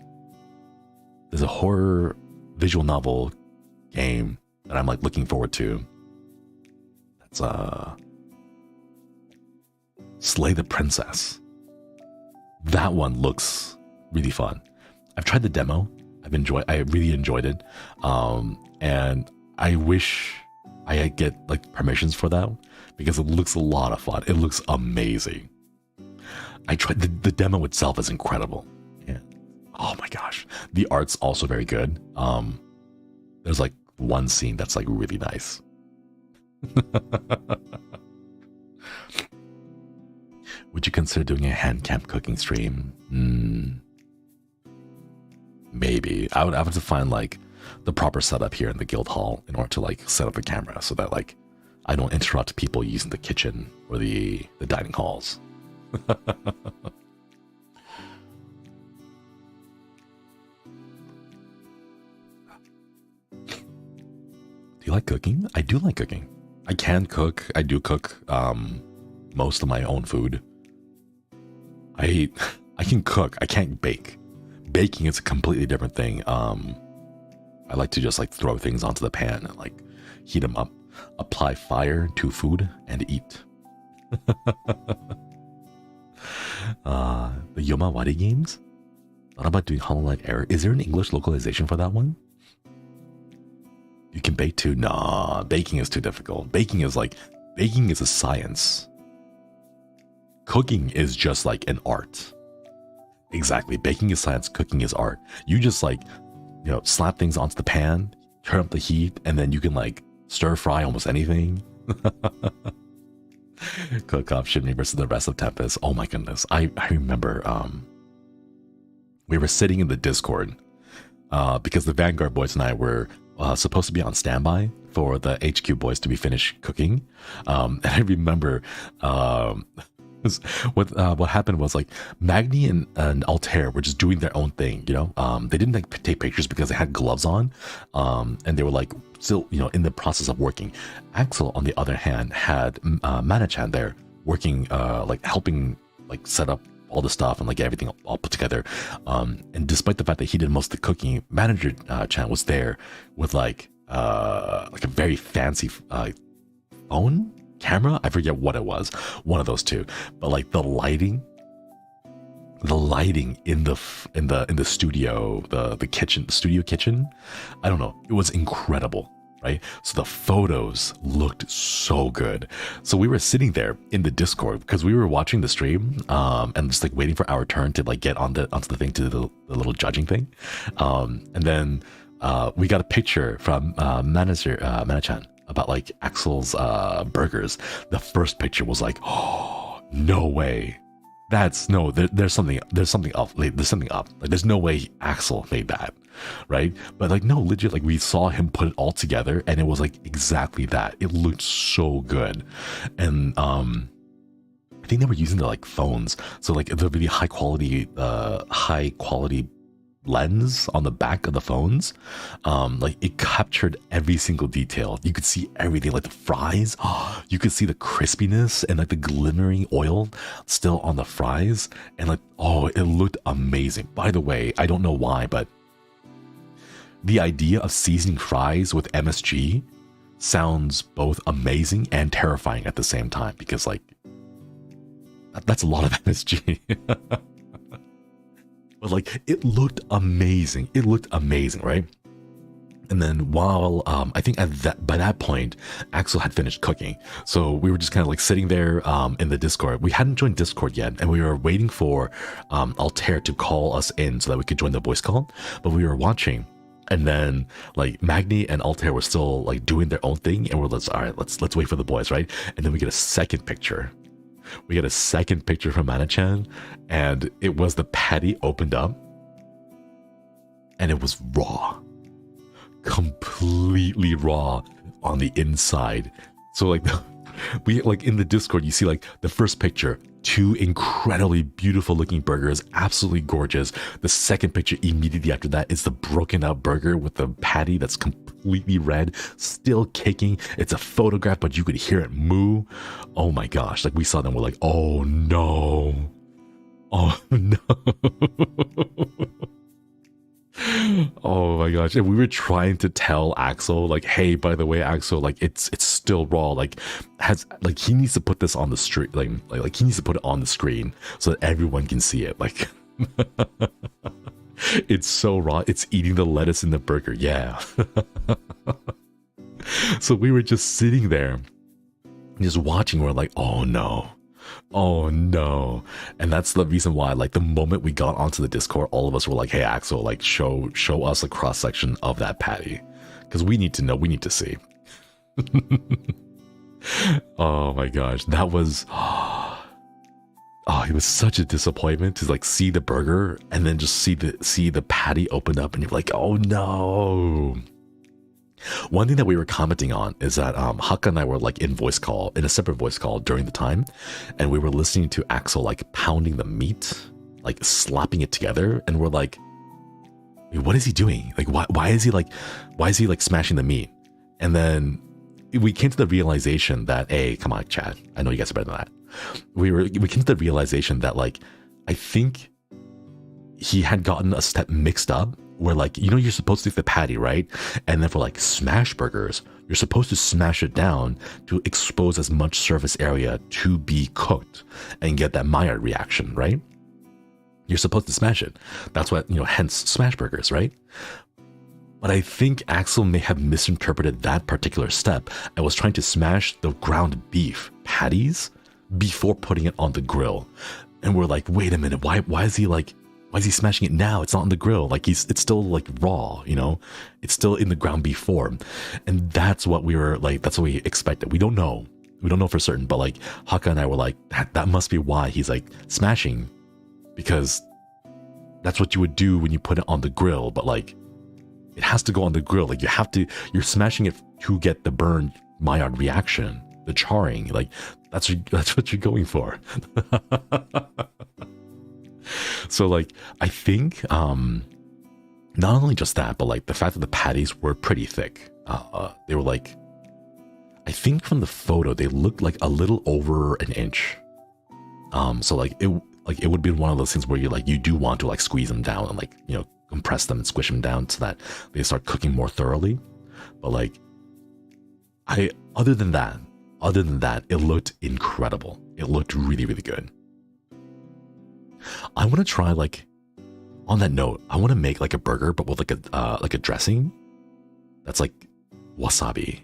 horror visual novel game that I'm looking forward to. That's Slay the Princess. That one looks really fun. I've tried the demo. I really enjoyed it. And I wish I get permissions for that because it looks a lot of fun. It looks amazing. I tried the demo itself is incredible. Yeah. Oh my gosh. The art's also very good. There's one scene that's really nice. Would you consider doing a hand cam cooking stream? Maybe. I would have to find the proper setup here in the guild hall in order to set up the camera so that I don't interrupt people using the kitchen or the dining halls. Do you like cooking? I do like cooking. I can cook. I do cook most of my own food. I can cook. I can't bake. Baking is a completely different thing. I like to just like throw things onto the pan and like heat them up, apply fire to food, and eat. The Yomawari games? Thought about doing Hollow Error. Is there an English localization for that one? You can bake too? Nah, baking is too difficult. Baking is a science. Cooking is just like an art. Exactly. Baking is science, cooking is art. You just like, slap things onto the pan, turn up the heat, and then you can like stir fry almost anything. Cook off Shinri versus the rest of Tempest. Oh my goodness. I remember we were sitting in the Discord because the Vanguard boys and I were supposed to be on standby for the HQ boys to be finished cooking. And I remember what happened was like Magni and Altair were just doing their own thing, they didn't like take pictures because they had gloves on, and they were like still in the process of working. Axel on the other hand had Mana-chan there working, like helping like set up all the stuff and like everything all put together, and despite the fact that he did most of the cooking, Manager Chan was there with like a very fancy phone camera. I forget what it was, one of those two, but like the lighting in the studio, the kitchen, the studio kitchen, I don't know, it was incredible, right? So the photos looked so good. So we were sitting there in the Discord because we were watching the stream, and just like waiting for our turn to like get onto the thing, to the little judging thing, and then we got a picture from Mana-chan about like Axel's burgers. The first picture was like, oh, no way. There's something up. Like, there's something up. Like, there's no way Axel made that, right? But like, no, legit, like we saw him put it all together, and it was like exactly that. It looked so good, and I think they were using the like phones, so like the really high quality lens on the back of the phones, like it captured every single detail. You could see everything, like the fries, you could see the crispiness and like the glimmering oil still on the fries, and like, oh, it looked amazing. By the way, I don't know why, but the idea of seasoning fries with MSG sounds both amazing and terrifying at the same time, because like that's a lot of MSG. But like, it looked amazing. It looked amazing, right? And then while I think by that point, Axel had finished cooking, so we were just kind of like sitting there in the Discord. We hadn't joined Discord yet, and we were waiting for Altair to call us in so that we could join the voice call. But we were watching, and then like Magni and Altair were still like doing their own thing, and we're like, all right, let's wait for the boys, right? And then we get a second picture. We get a second picture from Mana-chan, and it was the patty opened up, and it was raw, completely raw on the inside. So like, we like in the Discord, you see like the first picture, two incredibly beautiful looking burgers, absolutely gorgeous. The second picture immediately after that is the broken up burger with the patty that's completely red, still kicking. It's a photograph, but you could hear it moo. Oh my gosh, like we saw them, we're like, oh no, oh no. Oh my gosh. And we were trying to tell Axel, like, hey, by the way, Axel, like it's still raw, like he needs to put this on the street, like he needs to put it on the screen so that everyone can see it. Like it's so raw, it's eating the lettuce in the burger. Yeah. So we were just sitting there just watching. We're like, oh no, oh no. And that's the reason why, like, the moment we got onto the Discord, all of us were like, hey Axel, like show us a cross section of that patty, because we need to know, we need to see. Oh my gosh, that was it was such a disappointment to like see the burger and then just see the patty open up, and you're like, oh no. One thing that we were commenting on is that Hakka and I were like in a separate voice call during the time, and we were listening to Axel like pounding the meat, like slapping it together, and we're like, what is he doing? Like, why is he like smashing the meat? And then we came to the realization that, hey, come on, Chad, I know you guys are better than that. We came to the realization that, like, I think he had gotten a step mixed up where, like, you know, you're supposed to do the patty, right? And then for like smash burgers, you're supposed to smash it down to expose as much surface area to be cooked and get that Maillard reaction, right? You're supposed to smash it. That's what, you know, hence smash burgers, right? But I think Axel may have misinterpreted that particular step and was trying to smash the ground beef patties before putting it on the grill. And we're like, wait a minute, why is he smashing it now? It's not on the grill. Like, it's still like raw, you know? It's still in the ground beef form. And that's what we were like, that's what we expected. We don't know. We don't know for certain, but like Hakka and I were like, that must be why he's like smashing, because that's what you would do when you put it on the grill. But like, it has to go on the grill. Like, you're smashing it to get the burned Maillard reaction, the charring. Like, that's what you're going for. So like, I think not only just that, but like the fact that the patties were pretty thick. They were like, I think from the photo they looked like a little over an inch. So like it would be one of those things where you do want to like squeeze them down and like, you know, compress them and squish them down so that they start cooking more thoroughly. But like, other than that, it looked incredible. It looked really, really good. I want to try, like, on that note, I want to make like a burger, but with like a dressing that's like wasabi.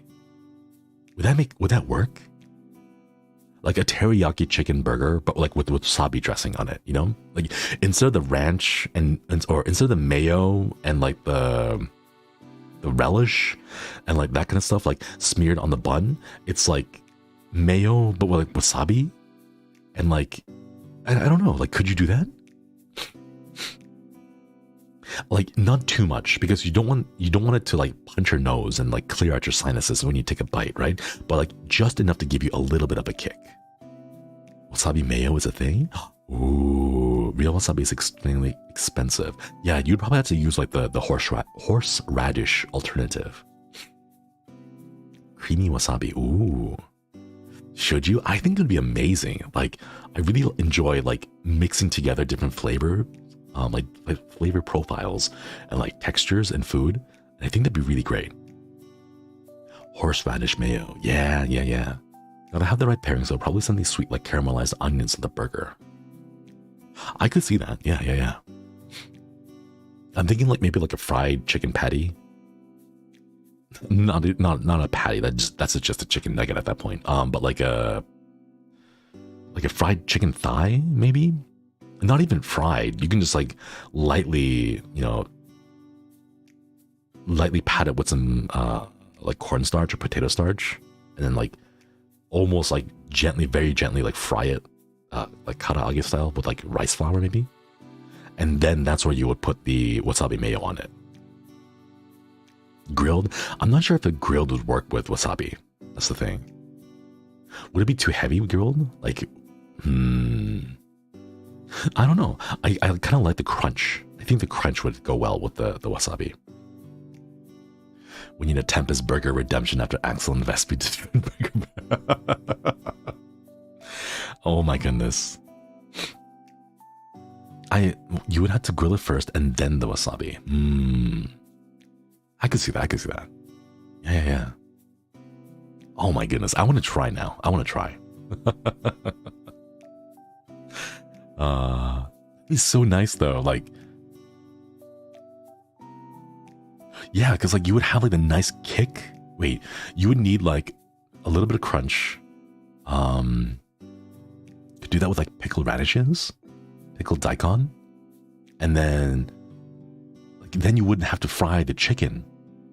Would that work? Like a teriyaki chicken burger, but like with wasabi dressing on it, you know? Like, instead of the ranch or instead of the mayo and like the relish and like that kind of stuff, like smeared on the bun, it's like mayo, but with like wasabi and like, I don't know, like, could you do that? Like, not too much, because you don't want it to like punch your nose and like clear out your sinuses when you take a bite, right? But like just enough to give you a little bit of a kick. Wasabi mayo is a thing? Ooh, real wasabi is extremely expensive. Yeah, you'd probably have to use like the horseradish alternative. Creamy wasabi, ooh. Should you? I think it would be amazing. Like, I really enjoy like mixing together different flavor, like flavor profiles and like textures and food. And I think that'd be really great. Horseradish mayo, yeah. Gotta have the right pairing, so probably something sweet like caramelized onions in the burger. I could see that. Yeah. I'm thinking like maybe like a fried chicken patty. Not a patty. That's just a chicken nugget at that point. But like a fried chicken thigh, maybe. Not even fried. You can just like lightly, you know, pat it with some like cornstarch or potato starch, and then like almost like gently, very gently, like fry it, like karaage style with like rice flour maybe, and then that's where you would put the wasabi mayo on it. Grilled? I'm not sure if a grilled would work with wasabi. That's the thing. Would it be too heavy grilled? Like, I don't know. I kind of like the crunch. I think the crunch would go well with the wasabi. We need a Tempus burger redemption after Axel and Vespi did burger. Oh my goodness. You would have to grill it first and then the wasabi. I could see that. Yeah. Oh my goodness. I want to try now. It's so nice though. Like, yeah, because like you would have like a nice kick. Wait, you would need like a little bit of crunch. Could do that with like pickled radishes, pickled daikon, and then you wouldn't have to fry the chicken,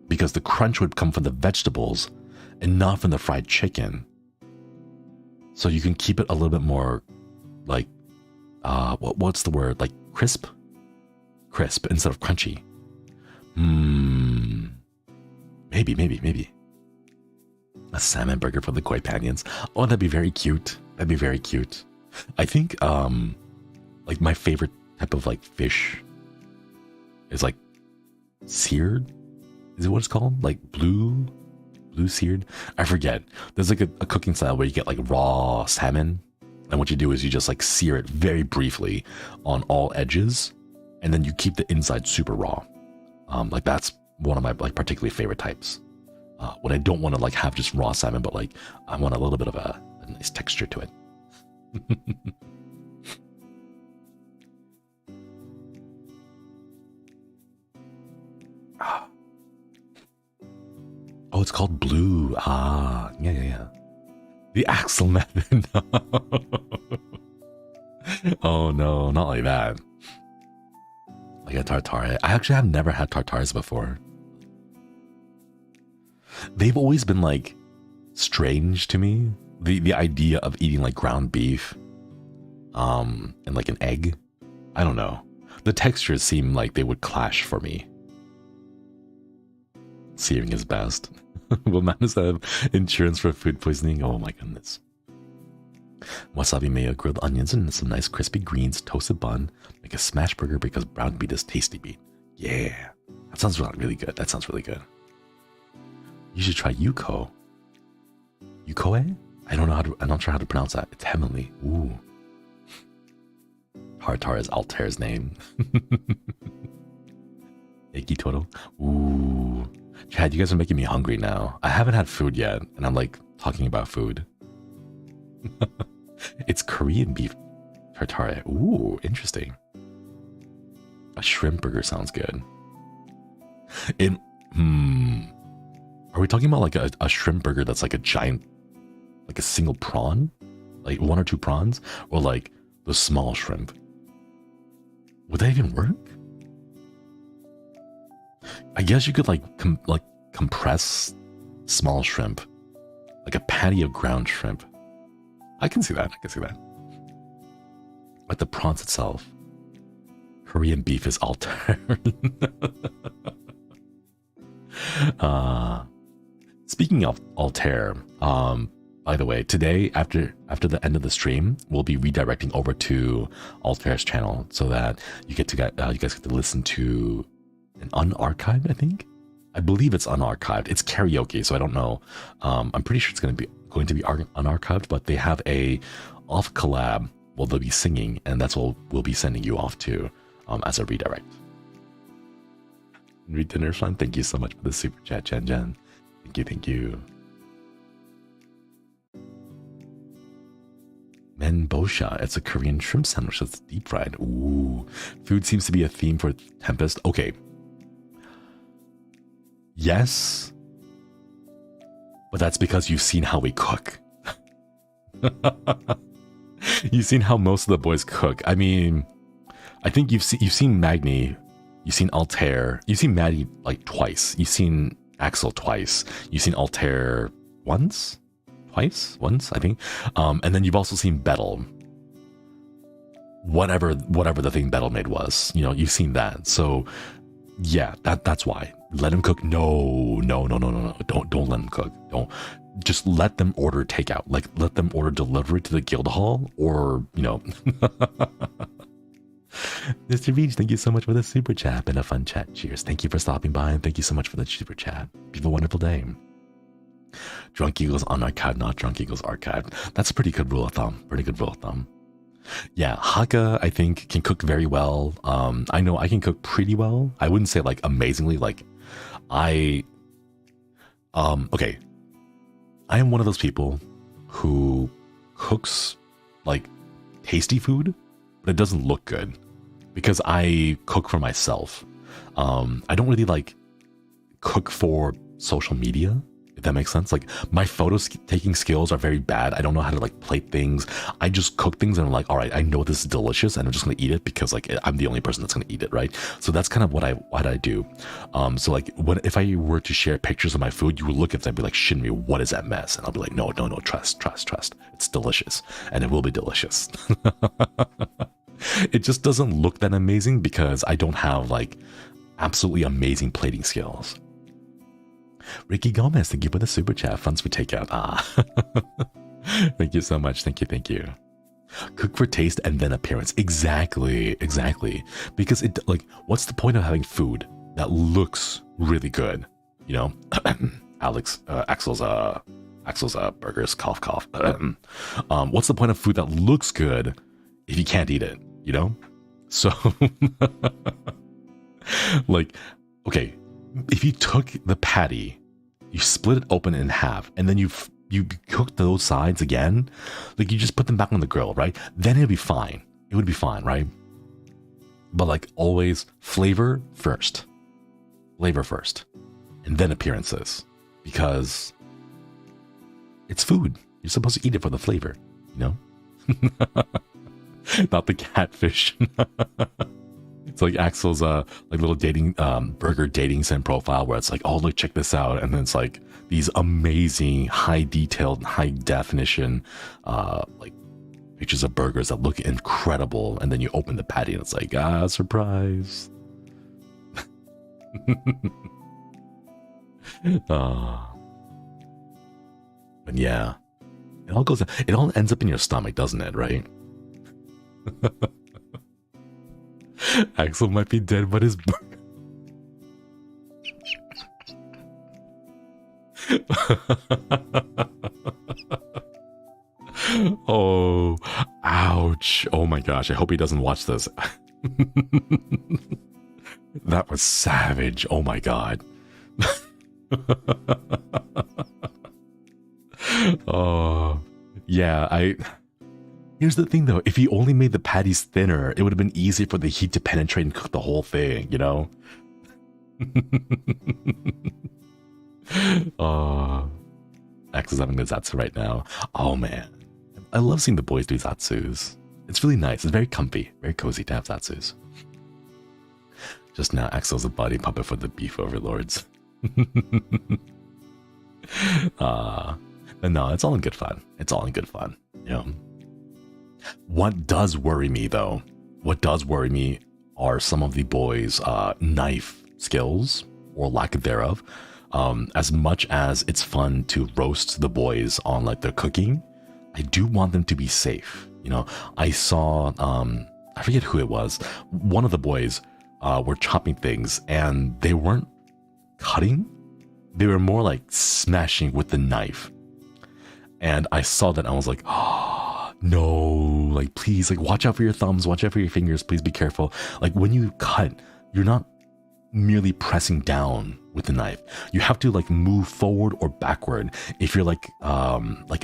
because the crunch would come from the vegetables and not from the fried chicken. So you can keep it a little bit more like, what's the word? Like crisp instead of crunchy. Maybe. A salmon burger for the koi panions. Oh, that'd be very cute. I think, like my favorite type of like fish is like seared. Is it what it's called? Like blue blue seared. I forget. There's like a cooking style where you get like raw salmon, and what you do is you just like sear it very briefly on all edges, and then you keep the inside super raw. Like that's one of my like particularly favorite types. When I don't want to like have just raw salmon, but like I want a little bit of a nice texture to it. Oh, it's called blue. Ah, yeah. The Axel method. Oh no, not like that. Like a tartare. I actually have never had tartares before. They've always been like strange to me. The idea of eating like ground beef, and like an egg. I don't know. The textures seem like they would clash for me. Searing is best. Will Manus have insurance for food poisoning? Oh my goodness. Wasabi mayo, grilled onions, and some nice crispy greens, toasted bun. Make a smash burger because brown beet is tasty beet. Yeah. That sounds really good. That sounds really good. You should try Yuko. Yukoe? I'm not sure how to pronounce that. It's heavenly. Ooh. Tartar is Altair's name. Ekitoro. Ooh. Chad, you guys are making me hungry now. I haven't had food yet, and I'm like talking about food. It's Korean beef tartare. Ooh, interesting. A shrimp burger sounds good. Are we talking about like a shrimp burger that's like a giant, like a single prawn? Like 1 or 2 prawns? Or like the small shrimp? Would that even work? I guess you could like compress small shrimp, like a patty of ground shrimp. I can see that. Like the prawns itself. Korean beef is Altair. Speaking of Altair, by the way, today after the end of the stream, we'll be redirecting over to Altair's channel so that you guys get to listen to an unarchived, I believe it's unarchived. It's karaoke, so I don't know. I'm pretty sure it's going to be unarchived, but they have a off collab. Well, they'll be singing, and that's what we'll be sending you off to as a redirect. Read dinner fun. Thank you so much for the super chat, Jen. Thank you. Menbosha. It's a Korean shrimp sandwich that's deep fried. Ooh. Food seems to be a theme for Tempest. Okay. Yes. But that's because you've seen how we cook. You've seen how most of the boys cook. I mean, I think you've seen Magni, you've seen Altair, you've seen Maddie like twice, you've seen Axel twice, you've seen Altair once, I think, and then you've also seen Bettel. Whatever the thing Bettel made was, you've seen that. So yeah, that's why. Let him cook. No. Don't let him cook. Don't. Just let them order takeout. Like, let them order delivery to the guild hall, or Mr. Beach, thank you so much for the super chat and a fun chat. Cheers. Thank you for stopping by, and thank you so much for the super chat. Have a wonderful day. Drunk Eagles unarchived, not Drunk Eagles archived. That's a pretty good rule of thumb. Yeah, Hakka, I think, can cook very well. I know I can cook pretty well. I wouldn't say like amazingly. Like, okay. I am one of those people who cooks like tasty food, but it doesn't look good because I cook for myself. I don't really like cook for social media, if that makes sense. Like, my photo taking skills are very bad. I don't know how to like plate things. I just cook things and I'm like, all right, I know this is delicious and I'm just gonna eat it because like I'm the only person that's gonna eat it, right? So that's kind of what I do. So like if I were to share pictures of my food, you would look at them and be like, Shinri, what is that mess? And I'll be like, no, trust. It's delicious, and it will be delicious. It just doesn't look that amazing because I don't have like absolutely amazing plating skills. Ricky Gomez, thank you for the super chat. Funds for takeout. Thank you so much. Thank you. Cook for taste and then appearance. Exactly. Because what's the point of having food that looks really good? Axel's burgers, cough cough. What's the point of food that looks good if you can't eat it, you know? So like, okay, if you took the patty, you split it open in half, and then you cook those sides again, like you just put them back on the grill, right? Then it'd be fine. It would be fine, right? But like always, flavor first, and then appearances, because it's food. You're supposed to eat it for the flavor, you know? Not the catfish. It's like Axel's like little dating burger dating sim profile where it's like, oh look, check this out, and then it's like these amazing high detailed, high definition like pictures of burgers that look incredible, and then you open the patty and it's like, surprise. But yeah, it all ends up in your stomach, doesn't it, right? Axel might be dead, but his burger. Oh, ouch. Oh my gosh, I hope he doesn't watch this. That was savage. Oh my god. Oh, yeah, Here's the thing though, if he only made the patties thinner, it would have been easier for the heat to penetrate and cook the whole thing, you know? X is having the Zatsu right now. Oh man, I love seeing the boys do Zatsus. It's really nice, it's very comfy, very cozy to have Zatsus. Just now, Axel's a body puppet for the beef overlords. But no, it's all in good fun. It's all in good fun, you know? What does worry me though, are some of the boys' knife skills or lack thereof. As much as it's fun to roast the boys on like their cooking, I do want them to be safe. You know, I saw, I forget who it was. One of the boys were chopping things and they weren't cutting. They were more like smashing with the knife. And I saw that and I was like, oh, no, like, please, like, watch out for your thumbs, watch out for your fingers, please be careful. Like, when you cut, you're not merely pressing down with the knife. You have to, like, move forward or backward. If you're, like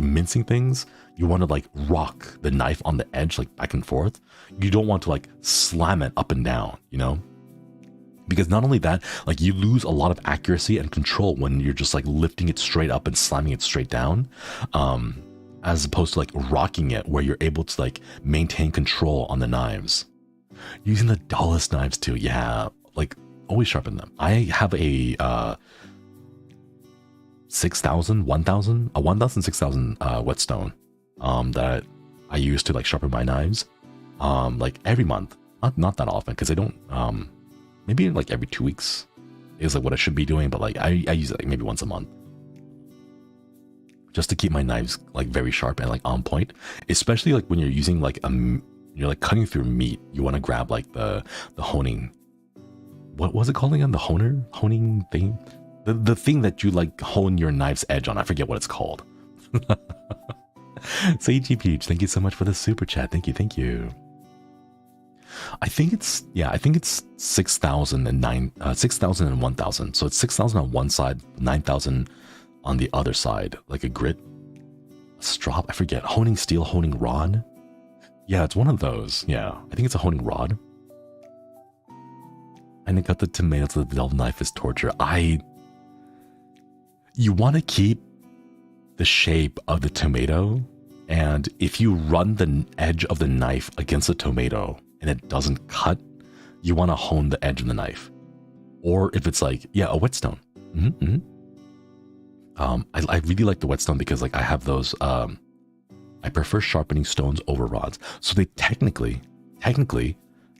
mincing things, you want to, like, rock the knife on the edge, like, back and forth. You don't want to, like, slam it up and down, you know? Because not only that, like, you lose a lot of accuracy and control when you're just, like, lifting it straight up and slamming it straight down. As opposed to like rocking it where you're able to like maintain control on the knives. Using the dullest knives too, yeah, like always sharpen them. I have a 6000 6000 whetstone that I use to like sharpen my knives like every month, not that often because I don't maybe like every 2 weeks is like what I should be doing, but like I use it like maybe once a month. Just to keep my knives like very sharp and like on point, especially like when you're using like you're like cutting through meat. You want to grab like the honing. What was it called again? The honing thing. The thing that you like hone your knife's edge on. I forget what it's called. Seiji Peach, thank you so much for the super chat. Thank you. I think it's 6,000 and 6,000 and 1,000. So it's 6,000 on one side, 9,000 on the other side, like a grit, a strop, I forget, honing steel, honing rod. Yeah, it's one of those. Yeah, I think it's a honing rod. And I got the tomatoes with the dull knife is torture. You want to keep the shape of the tomato, and if you run the edge of the knife against the tomato and it doesn't cut, you want to hone the edge of the knife. Or if it's like, yeah, a whetstone. I really like the whetstone because like I have those, I prefer sharpening stones over rods. So they technically,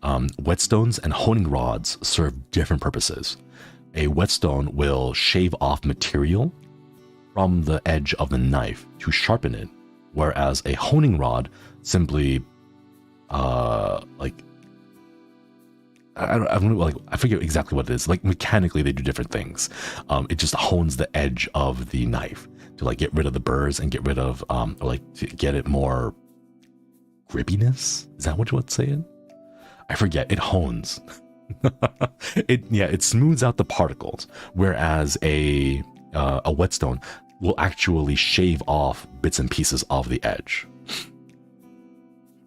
whetstones and honing rods serve different purposes. A whetstone will shave off material from the edge of the knife to sharpen it, whereas a honing rod simply, like I forget exactly what it is. Like mechanically, they do different things. It just hones the edge of the knife to like get rid of the burrs and get rid of, or like to get it more grippiness. Is that what you would say it? I forget. It hones. It smooths out the particles, whereas a whetstone will actually shave off bits and pieces of the edge.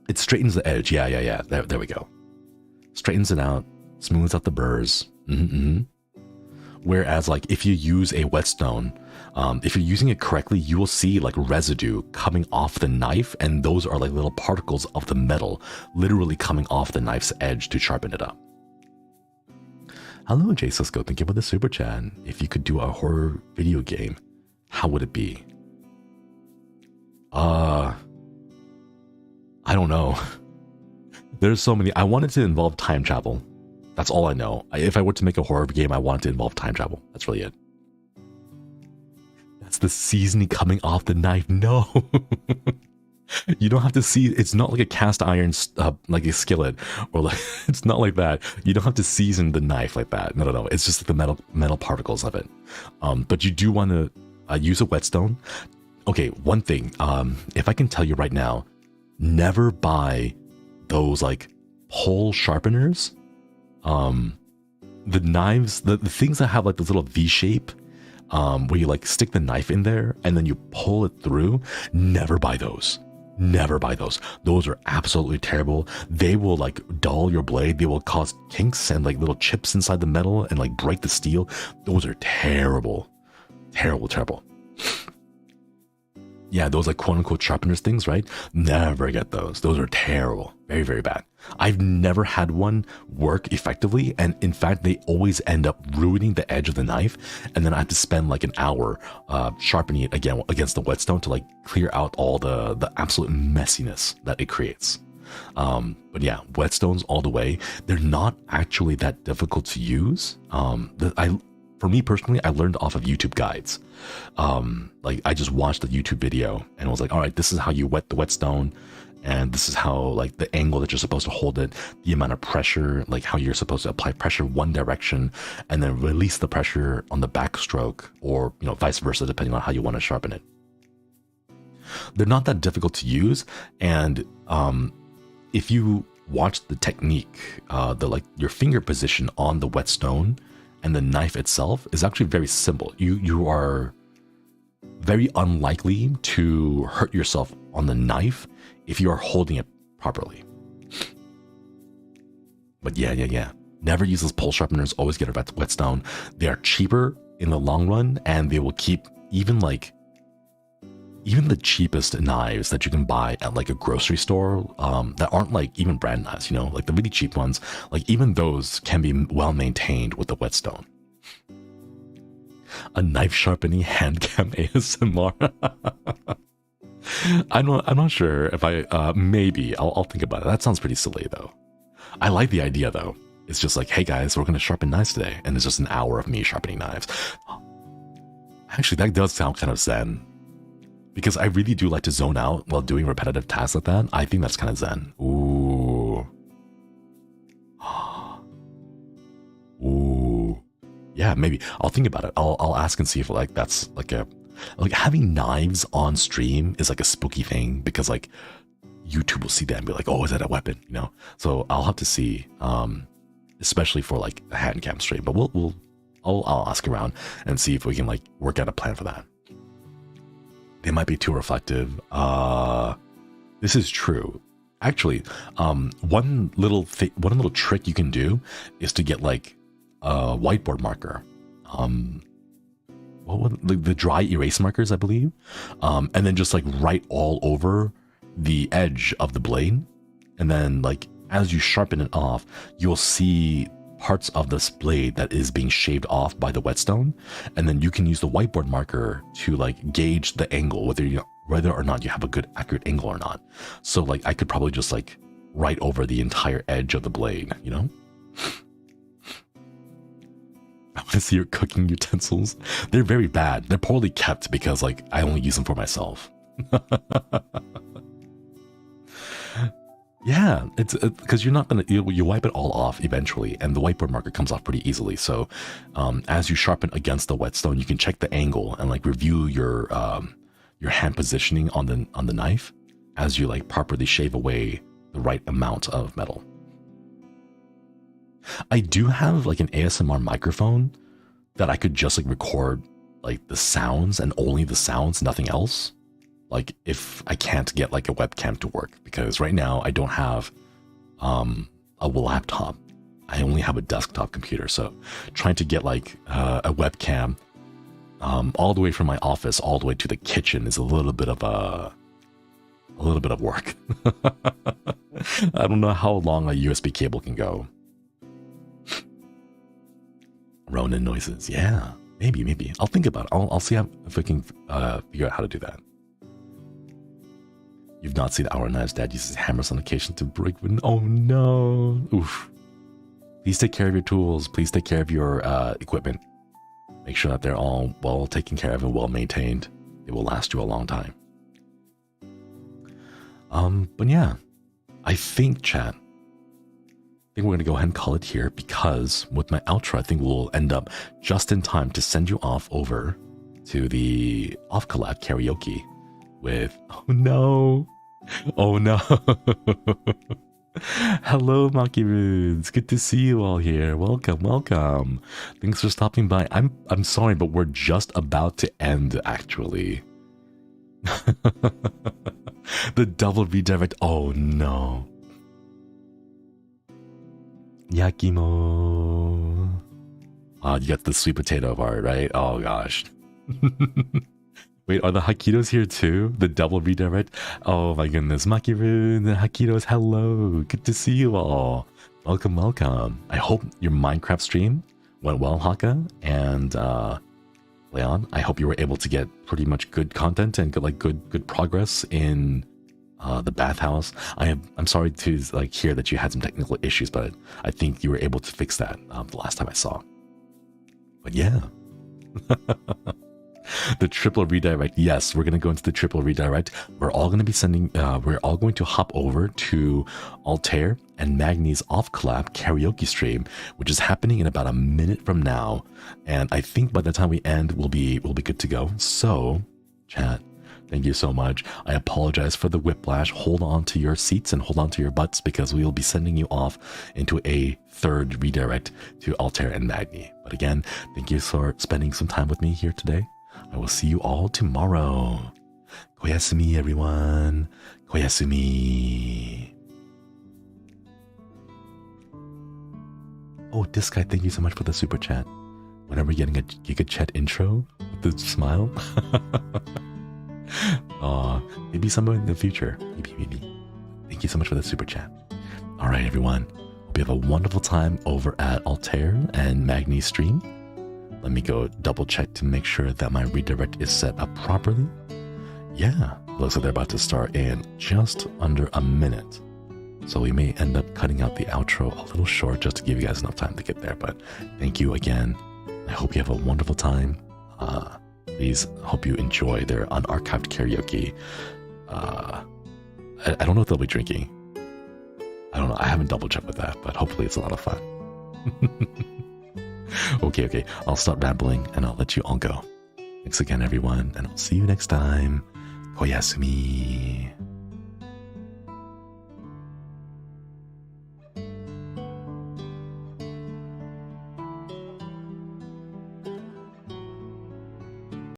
It straightens the edge. Yeah. There we go. Straightens it out, smooths out the burrs. Whereas like if you use a whetstone, if you're using it correctly, you will see like residue coming off the knife, and those are like little particles of the metal literally coming off the knife's edge to sharpen it up. Hello, Jay Cisco. Thank you for the super chat. If you could do a horror video game, how would it be? I don't know. There's so many. I wanted to involve time travel. That's all I know. If I were to make a horror game, I wanted to involve time travel. That's really it. That's the seasoning coming off the knife. No. You don't have to see. It's not like a cast iron, like a skillet, or like it's not like that. You don't have to season the knife like that. No. It's just the metal particles of it. But you do want to use a whetstone. Okay, one thing. If I can tell you right now, never buy those like pole sharpeners. The knives, the things that have like this little V shape, where you like stick the knife in there and then you pull it through. Never buy those. Never buy those. Those are absolutely terrible. They will like dull your blade. They will cause kinks and like little chips inside the metal and like break the steel. Those are terrible. Terrible. Yeah, those like quote unquote sharpeners things, right? Never get those. Those are terrible. Very, very bad. I've never had one work effectively, and in fact, they always end up ruining the edge of the knife, and then I have to spend like an hour sharpening it again against the whetstone to like clear out all the absolute messiness that it creates. But yeah, whetstones all the way. They're not actually that difficult to use. For me personally, I learned off of YouTube guides. Like I just watched the YouTube video and was like, all right, this is how you wet the whetstone. And this is how like the angle that you're supposed to hold it, the amount of pressure, like how you're supposed to apply pressure one direction and then release the pressure on the backstroke, or, you know, vice versa, depending on how you want to sharpen it. They're not that difficult to use. And if you watch the technique, your finger position on the whetstone and the knife itself is actually very simple. You are very unlikely to hurt yourself on the knife if you are holding it properly. But yeah. Never use those pole sharpeners. Always get a whetstone. They are cheaper in the long run, and they will keep even the cheapest knives that you can buy at like a grocery store that aren't like even brand knives, you know, like the really cheap ones, like even those can be well maintained with the whetstone. A knife sharpening hand cam ASMR. I'm not sure if maybe I'll think about it. That sounds pretty silly though. I like the idea though. It's just like, hey guys, we're gonna sharpen knives today, and it's just an hour of me sharpening knives. Actually, that does sound kind of zen, because I really do like to zone out while doing repetitive tasks like that. I think that's kind of zen. Ooh. Yeah, maybe I'll think about it. I'll ask and see if like that's like having knives on stream is like a spooky thing, because like YouTube will see that and be like, oh, is that a weapon? You know? So I'll have to see, especially for like a hand cam stream. But I'll ask around and see if we can like work out a plan for that. They might be too reflective. This is true. Actually, one little trick you can do is to get like a whiteboard marker. The dry erase markers, I believe, and then just like write all over the edge of the blade, and then like as you sharpen it off, you'll see parts of this blade that is being shaved off by the whetstone, and then you can use the whiteboard marker to like gauge the angle, whether or not you have a good accurate angle or not. So like I could probably just like write over the entire edge of the blade, you know? I want to see your cooking utensils. They're very bad. They're poorly kept because like I only use them for myself. Yeah, it's because you're not gonna you wipe it all off eventually, and the whiteboard marker comes off pretty easily. So, as you sharpen against the whetstone, you can check the angle and like review your hand positioning on the knife as you like properly shave away the right amount of metal. I do have like an ASMR microphone that I could just like record like the sounds and only the sounds, nothing else. Like if I can't get like a webcam to work, because right now I don't have a laptop. I only have a desktop computer. So trying to get like a webcam all the way from my office all the way to the kitchen is a little bit of work. I don't know how long a USB cable can go. Ronin noises. Yeah, maybe. I'll think about it. I'll see if I can figure out how to do that. You've not seen Our Knives Dad uses hammers on occasion to break wooden. Oh no. Oof. Please take care of your tools. Please take care of your equipment. Make sure that they're all well taken care of and well maintained. It will last you a long time. But yeah, I think, chat, we're going to go ahead and call it here, because with my outro, I think we'll end up just in time to send you off over to the off collab karaoke with, oh no. Hello, Maki Rudes. Good to see you all here. Welcome. Thanks for stopping by. I'm sorry, but we're just about to end, actually. The double redirect. Oh no. Yakimo. You got the sweet potato part, right? Oh gosh. Wait, are the Hakitos here too? The double redirect? Oh my goodness. Makiru, the Hakitos, hello. Good to see you all. Welcome. I hope your Minecraft stream went well, Hakka. And Leon, I hope you were able to get pretty much good content and good progress in the bathhouse. I'm sorry to like hear that you had some technical issues, but I think you were able to fix that the last time I saw. But yeah. The triple redirect. Yes, we're going to go into the triple redirect. We're all going to be sending, we're all going to hop over to Altair and Magni's off collab karaoke stream, which is happening in about a minute from now. And I think by the time we end, we'll be good to go. So, chat, thank you so much. I apologize for the whiplash. Hold on to your seats and hold on to your butts, because we will be sending you off into a third redirect to Altair and Magni. But again, thank you for spending some time with me here today. I will see you all tomorrow. Koyasumi, everyone. Koyasumi. Oh, this guy, thank you so much for the super chat. When are we getting a GeekJack intro with the smile? Maybe somewhere in the future. Maybe. Thank you so much for the super chat. All right, everyone. Hope you have a wonderful time over at Altair and Magni's stream. Let me go double check to make sure that my redirect is set up properly. Yeah, looks like they're about to start in just under a minute. So we may end up cutting out the outro a little short just to give you guys enough time to get there. But thank you again. I hope you have a wonderful time. Please hope you enjoy their unarchived karaoke. I don't know if they'll be drinking. I don't know. I haven't double checked with that, but hopefully it's a lot of fun. Okay. I'll stop rambling and I'll let you all go. Thanks again, everyone, and I'll see you next time. Koyasumi.